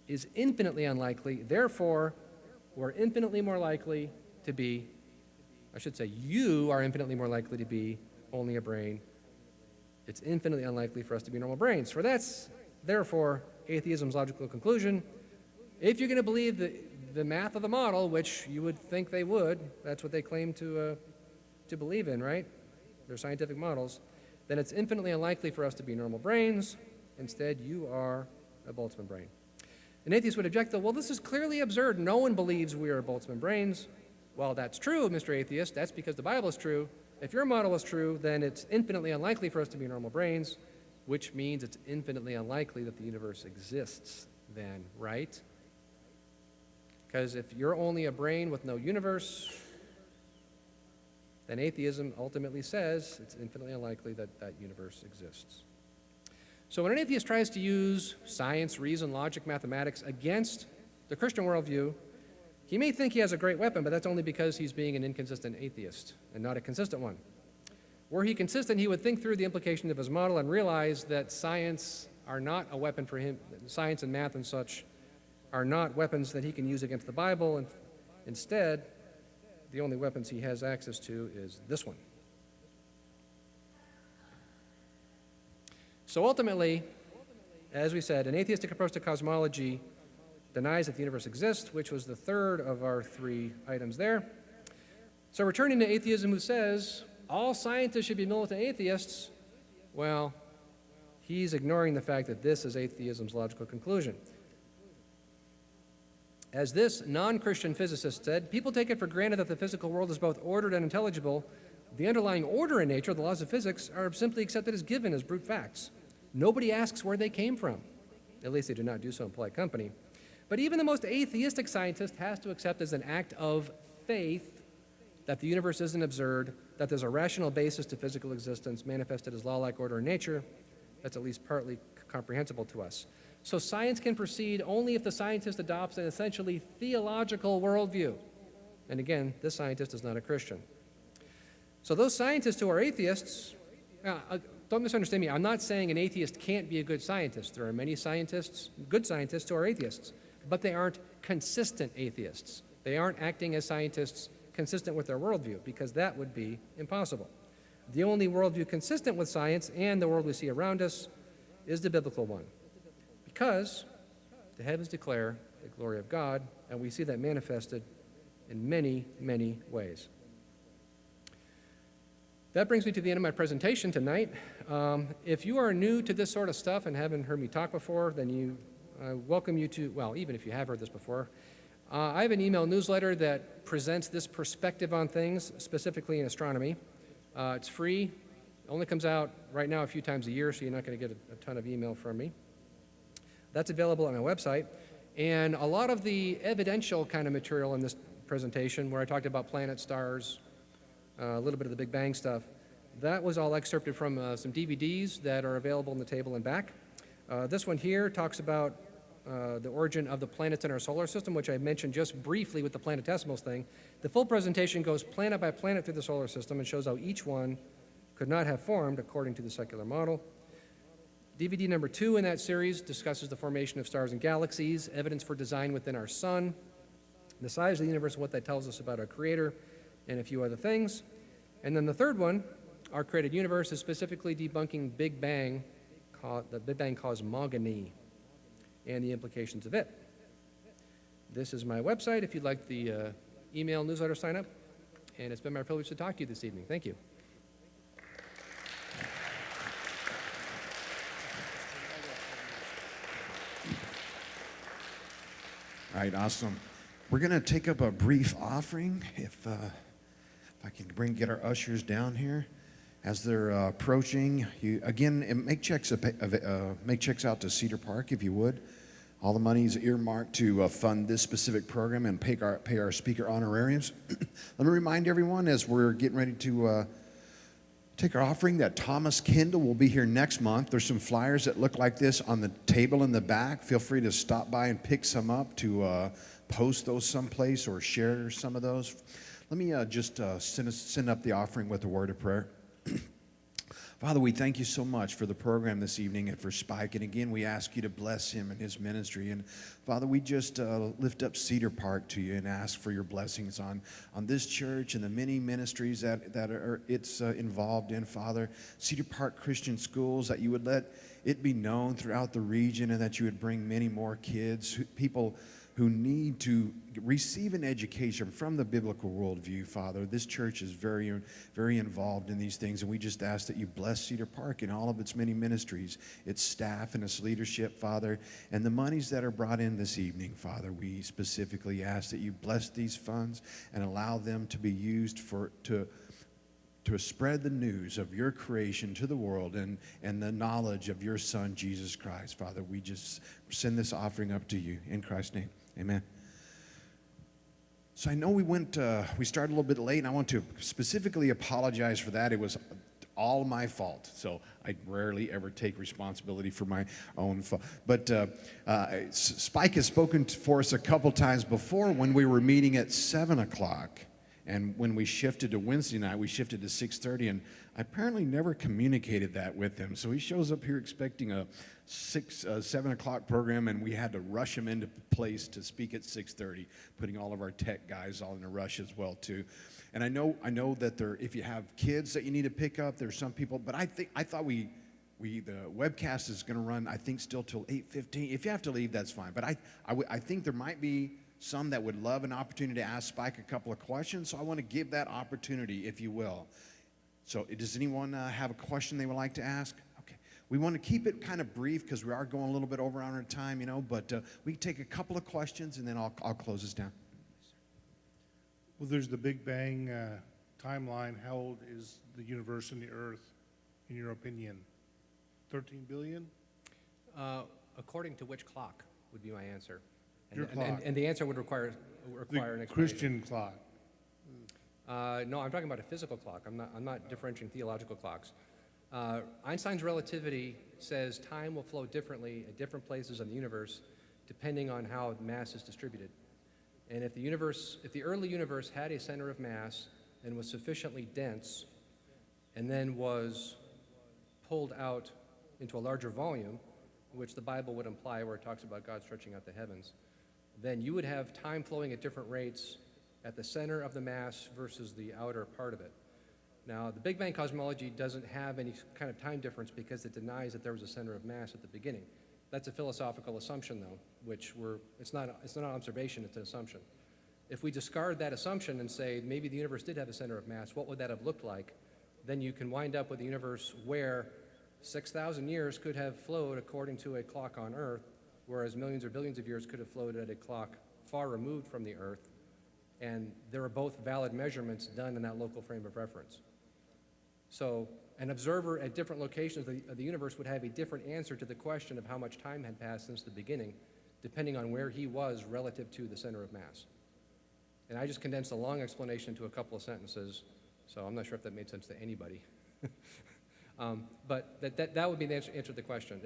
is infinitely unlikely. Therefore, we're infinitely more likely to be, I should say you are infinitely more likely to be only a brain. It's infinitely unlikely for us to be normal brains. For that's, therefore, atheism's logical conclusion. If you're going to believe the math of the model, which you would think they would, that's what they claim to believe in, right? They're scientific models. Then it's infinitely unlikely for us to be normal brains. Instead, you are a Boltzmann brain. An atheist would object, though, well, this is clearly absurd. No one believes we are Boltzmann brains. Well, that's true, Mr. Atheist. That's because the Bible is true. If your model is true, then it's infinitely unlikely for us to be normal brains, which means it's infinitely unlikely that the universe exists then, right? Because if you're only a brain with no universe, then atheism ultimately says it's infinitely unlikely that that universe exists. So when an atheist tries to use science, reason, logic, mathematics against the Christian worldview, he may think he has a great weapon, but that's only because he's being an inconsistent atheist and not a consistent one. Were he consistent, he would think through the implications of his model and realize that science are not a weapon for him. Science and math and such are not weapons that he can use against the Bible, and instead, the only weapons he has access to is this one. So ultimately, as we said, an atheistic approach to cosmology denies that the universe exists, which was the third of our three items there. So returning to atheism, who says all scientists should be militant atheists, well, he's ignoring the fact that this is atheism's logical conclusion. As this non-Christian physicist said, people take it for granted that the physical world is both ordered and intelligible. The underlying order in nature, the laws of physics, are simply accepted as given, as brute facts. Nobody asks where they came from. At least they do not do so in polite company. But even the most atheistic scientist has to accept as an act of faith that the universe isn't absurd, that there's a rational basis to physical existence manifested as law-like order in nature that's at least partly comprehensible to us. So science can proceed only if the scientist adopts an essentially theological worldview. And again, this scientist is not a Christian. So those scientists who are atheists, don't misunderstand me, I'm not saying an atheist can't be a good scientist. There are many scientists, good scientists, who are atheists, but they aren't consistent atheists. They aren't acting as scientists consistent with their worldview, because that would be impossible. The only worldview consistent with science and the world we see around us is the biblical one, because the heavens declare the glory of God, and we see that manifested in many, many ways. That brings me to the end of my presentation tonight. If you are new to this sort of stuff and haven't heard me talk before, then I welcome you to, well, even if you have heard this before, I have an email newsletter that presents this perspective on things, specifically in astronomy. It's free. It only comes out right now a few times a year, so you're not going to get a ton of email from me. That's available on my website. And a lot of the evidential kind of material in this presentation, where I talked about planets, stars, a little bit of the Big Bang stuff, that was all excerpted from some DVDs that are available on the table and back. This one here talks about the origin of the planets in our solar system, which I mentioned just briefly with the Planetesimals thing. The full presentation goes planet by planet through the solar system and shows how each one could not have formed according to the secular model. DVD number 2 in that series discusses the formation of stars and galaxies, evidence for design within our sun, the size of the universe, and what that tells us about our creator, and a few other things. And then the third one, Our Created Universe, is specifically debunking the Big Bang cosmogony and the implications of it. This is my website if you'd like the email newsletter sign up, and it's been my privilege to talk to you this evening. Thank you. All right, awesome. We're going to take up a brief offering. If I can get our ushers down here as they're approaching. Make checks out to Cedar Park if you would. All the money is earmarked to fund this specific program and pay our speaker honorariums. Let me remind everyone as we're getting ready to take our offering that Thomas Kendall will be here next month. There's some flyers that look like this on the table in the back. Feel free to stop by and pick some up to post those someplace or share some of those. Let me just send up the offering with a word of prayer. Father, we thank you so much for the program this evening and for Spike. And again, we ask you to bless him and his ministry. And Father, we just lift up Cedar Park to you and ask for your blessings on this church and the many ministries that it's involved in, Father. Cedar Park Christian Schools, that you would let it be known throughout the region and that you would bring many more kids, people who need to receive an education from the biblical worldview, Father. This church is very, very involved in these things, and we just ask that you bless Cedar Park and all of its many ministries, its staff and its leadership, Father, and the monies that are brought in this evening, Father. We specifically ask that you bless these funds and allow them to be used to spread the news of your creation to the world and the knowledge of your Son, Jesus Christ. Father, we just send this offering up to you. In Christ's name, amen. So I know we started a little bit late, and I want to specifically apologize for that. It was all my fault. So I rarely ever take responsibility for my own fault. But Spike has spoken for us a couple times before when we were meeting at 7 o'clock. And when we shifted to Wednesday night, we shifted to 6:30, and I apparently never communicated that with him. So he shows up here expecting a 7 o'clock program, and we had to rush him into place to speak at 6:30, putting all of our tech guys all in a rush as well too. And I know that if you have kids that you need to pick up, there's some people, but I thought the webcast is going to run, I think, still till 8:15. If you have to leave, that's fine. But I think there might be some that would love an opportunity to ask Spike a couple of questions, so I want to give that opportunity, if you will. So does anyone have a question they would like to ask? Okay. We want to keep it kind of brief because we are going a little bit over on our time, but we can take a couple of questions, and then I'll close this down. Well, there's the Big Bang timeline. How old is the universe and the Earth, in your opinion? 13 billion? According to which clock would be my answer. Your clock. And the answer would require an The explanation. Christian clock. No, I'm talking about a physical clock. I'm not differentiating theological clocks. Einstein's relativity says time will flow differently at different places in the universe depending on how mass is distributed. And if the early universe had a center of mass and was sufficiently dense and then was pulled out into a larger volume, which the Bible would imply where it talks about God stretching out the heavens, then you would have time flowing at different rates at the center of the mass versus the outer part of it. Now, the Big Bang cosmology doesn't have any kind of time difference because it denies that there was a center of mass at the beginning. That's a philosophical assumption, though, it's not an observation, it's an assumption. If we discard that assumption and say maybe the universe did have a center of mass, what would that have looked like? Then you can wind up with a universe where 6,000 years could have flowed according to a clock on Earth, whereas millions or billions of years could have flowed at a clock far removed from the Earth, and there are both valid measurements done in that local frame of reference. So an observer at different locations of the universe would have a different answer to the question of how much time had passed since the beginning, depending on where he was relative to the center of mass. And I just condensed a long explanation into a couple of sentences, so I'm not sure if that made sense to anybody. But that would be the answer to the question.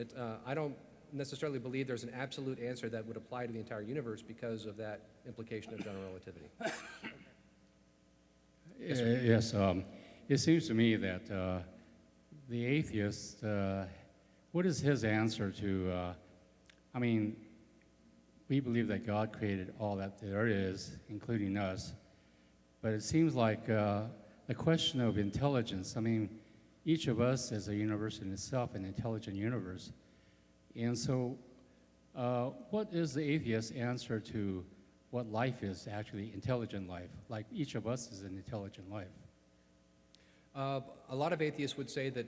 I don't necessarily believe there's an absolute answer that would apply to the entire universe because of that implication of general relativity. Yes, it seems to me that the atheist, what is his answer to, we believe that God created all that there is, including us, but it seems like a question of intelligence. Each of us is a universe in itself, an intelligent universe. And so what is the atheist's answer to what life is actually, intelligent life? Like each of us is an intelligent life. A lot of atheists would say that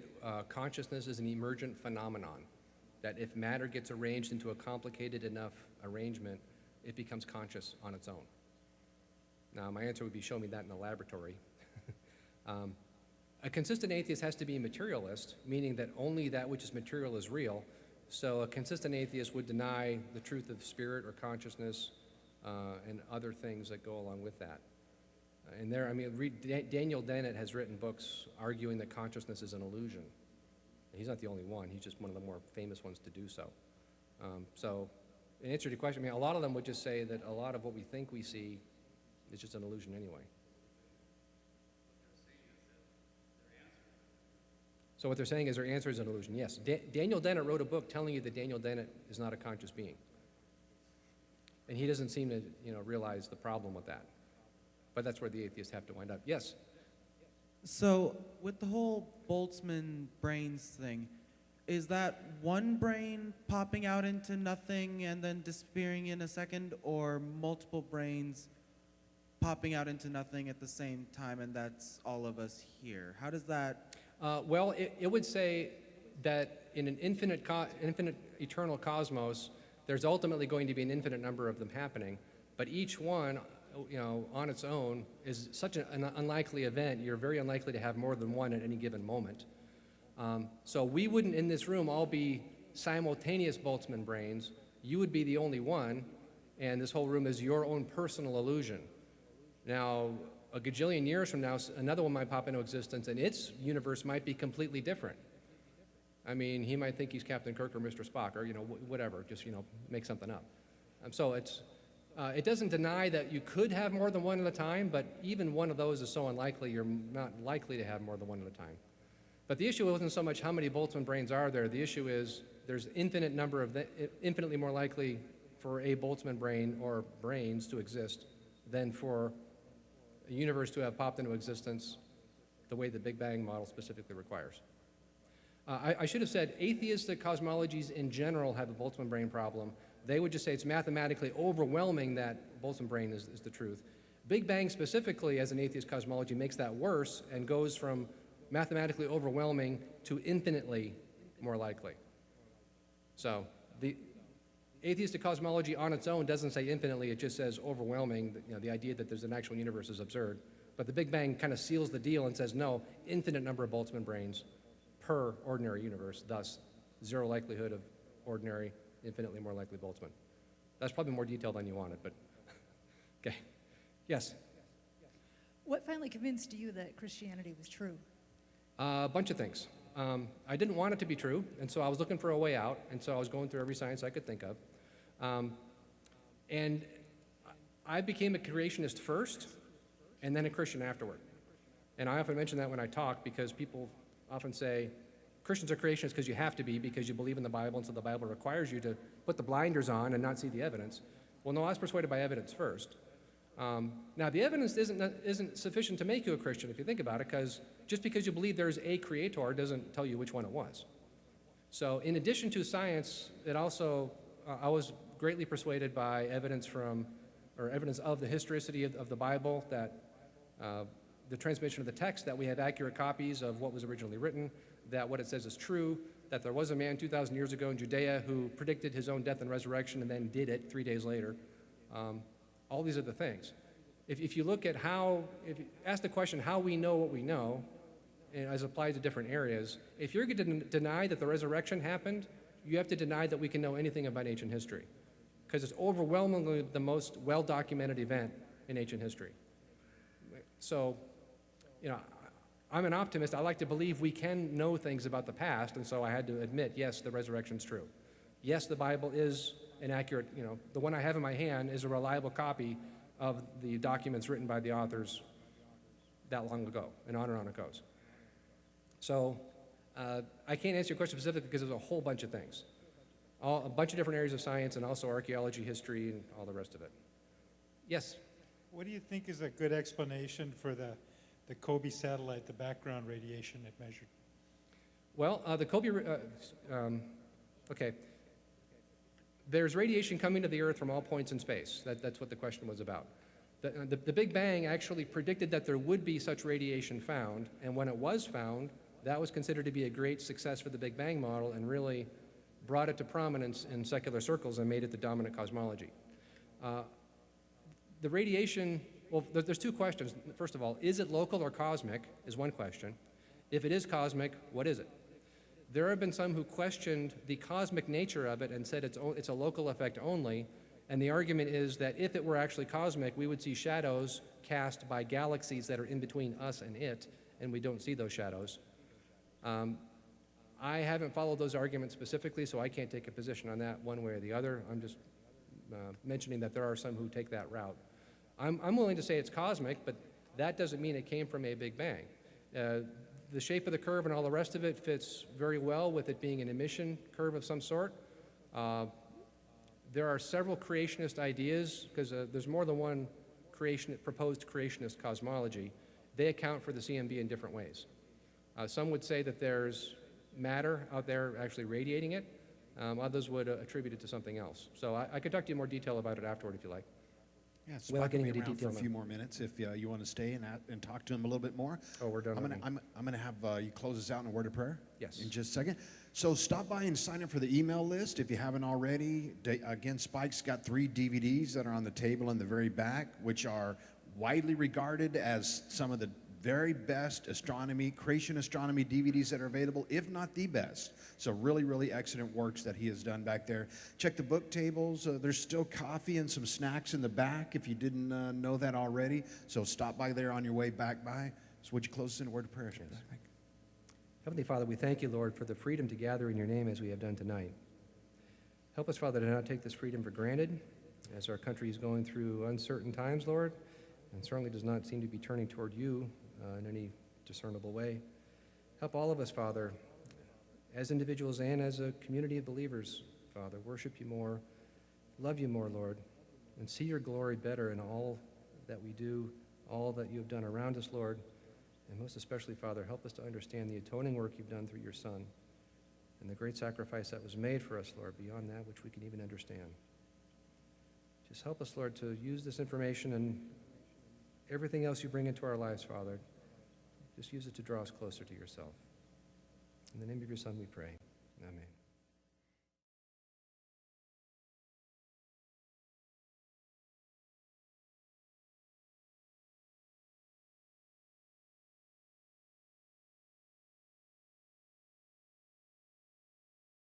consciousness is an emergent phenomenon, that if matter gets arranged into a complicated enough arrangement, it becomes conscious on its own. Now, my answer would be show me that in the laboratory. A consistent atheist has to be a materialist, meaning that only that which is material is real. So a consistent atheist would deny the truth of spirit or consciousness and other things that go along with that. And Daniel Dennett has written books arguing that consciousness is an illusion. He's not the only one. He's just one of the more famous ones to do so. So in answer to your question, a lot of them would just say that a lot of what we think we see is just an illusion anyway. So what they're saying is their answer is an illusion. Yes, Daniel Dennett wrote a book telling you that Daniel Dennett is not a conscious being. And he doesn't seem to realize the problem with that. But that's where the atheists have to wind up. Yes? So with the whole Boltzmann brains thing, is that one brain popping out into nothing and then disappearing in a second, or multiple brains popping out into nothing at the same time, and that's all of us here? How does that... Well, it would say that in an infinite eternal cosmos, there's ultimately going to be an infinite number of them happening, but each one, on its own is such an unlikely event. You're very unlikely to have more than one at any given moment. So we wouldn't in this room all be simultaneous Boltzmann brains. You would be the only one, and this whole room is your own personal illusion. Now, a gajillion years from now, another one might pop into existence, and its universe might be completely different. I mean, he might think he's Captain Kirk or Mr. Spock, or whatever. Just make something up. So it doesn't deny that you could have more than one at a time, but even one of those is so unlikely you're not likely to have more than one at a time. But the issue isn't so much how many Boltzmann brains are there. The issue is there's infinitely more likely for a Boltzmann brain or brains to exist than for a universe to have popped into existence the way the Big Bang model specifically requires. I should have said atheistic cosmologies in general have a Boltzmann brain problem. They would just say it's mathematically overwhelming that Boltzmann brain is the truth. Big Bang specifically as an atheist cosmology makes that worse and goes from mathematically overwhelming to infinitely more likely. So the atheistic cosmology on its own doesn't say infinitely, it just says overwhelming. The idea that there's an actual universe is absurd. But the Big Bang kind of seals the deal and says no, infinite number of Boltzmann brains per ordinary universe, thus zero likelihood of ordinary, infinitely more likely Boltzmann. That's probably more detailed than you wanted, but okay. Yes? What finally convinced you that Christianity was true? A bunch of things. I didn't want it to be true, and so I was looking for a way out, and so I was going through every science I could think of. And I became a creationist first, and then a Christian afterward. And I often mention that when I talk because people often say, Christians are creationists because you have to be, because you believe in the Bible, and so the Bible requires you to put the blinders on and not see the evidence. Well, no, I was persuaded by evidence first. Now, the evidence isn't sufficient to make you a Christian, if you think about it, because just because you believe there's a creator doesn't tell you which one it was. So in addition to science, it also, I was greatly persuaded by evidence of the historicity of the Bible, that the transmission of the text, that we have accurate copies of what was originally written, that what it says is true, that there was a man 2,000 years ago in Judea who predicted his own death and resurrection and then did it 3 days later. All these are the things. If you look at if you ask the question how we know what we know, and as applied to different areas, if you're going to deny that the resurrection happened, you have to deny that we can know anything about ancient history, because it's overwhelmingly the most well-documented event in ancient history. So, I'm an optimist. I like to believe we can know things about the past, and so I had to admit, yes, the resurrection's true. Yes, the Bible is an accurate, the one I have in my hand is a reliable copy of the documents written by the authors that long ago, and on it goes. So I can't answer your question specifically because there's a whole bunch of things. A bunch of different areas of science, and also archaeology, history, and all the rest of it. Yes? What do you think is a good explanation for the COBE satellite, the background radiation it measured? Well, the COBE, okay. There's radiation coming to the Earth from all points in space. That's what the question was about. The Big Bang actually predicted that there would be such radiation found, and when it was found, that was considered to be a great success for the Big Bang model and really brought it to prominence in secular circles and made it the dominant cosmology. The radiation, well, there's two questions. First of all, is it local or cosmic is one question. If it is cosmic, what is it? There have been some who questioned the cosmic nature of it and said it's a local effect only, and the argument is that if it were actually cosmic, we would see shadows cast by galaxies that are in between us and it, and we don't see those shadows. I haven't followed those arguments specifically, so I can't take a position on that one way or the other. I'm just mentioning that there are some who take that route. I'm willing to say it's cosmic, but that doesn't mean it came from a Big Bang. The shape of the curve and all the rest of it fits very well with it being an emission curve of some sort. There are several creationist ideas, because there's more than one proposed creationist cosmology. They account for the CMB in different ways. Some would say that there's matter out there actually radiating it. Others would attribute it to something else. So I could talk to you in more detail about it afterward if you like. Yeah, Spike Without will getting be into around for detail a now. few more minutes if you want to stay and talk to him a little bit more. Oh, we're done. I'm gonna have you close us out in a word of prayer. Yes. In just a second. So stop by and sign up for the email list if you haven't already. Again, Spike's got 3 DVDs that are on the table in the very back, which are widely regarded as some of the very best astronomy, creation astronomy DVDs that are available, if not the best. So really, really excellent works that he has done back there. Check the book tables. There's still coffee and some snacks in the back if you didn't know that already. So stop by there on your way back by. So would you close us in a word of prayer? Yes. Heavenly Father, we thank you, Lord, for the freedom to gather in your name as we have done tonight. Help us, Father, to not take this freedom for granted as our country is going through uncertain times, Lord, and certainly does not seem to be turning toward you in any discernible way. Help all of us, Father, as individuals and as a community of believers, Father, worship you more, love you more, Lord, and see your glory better in all that we do, all that you have done around us, Lord, and most especially, Father, help us to understand the atoning work you've done through your Son and the great sacrifice that was made for us, Lord, beyond that which we can even understand. Just help us, Lord, to use this information and everything else you bring into our lives, Father. Just use it to draw us closer to yourself. In the name of your Son we pray. Amen.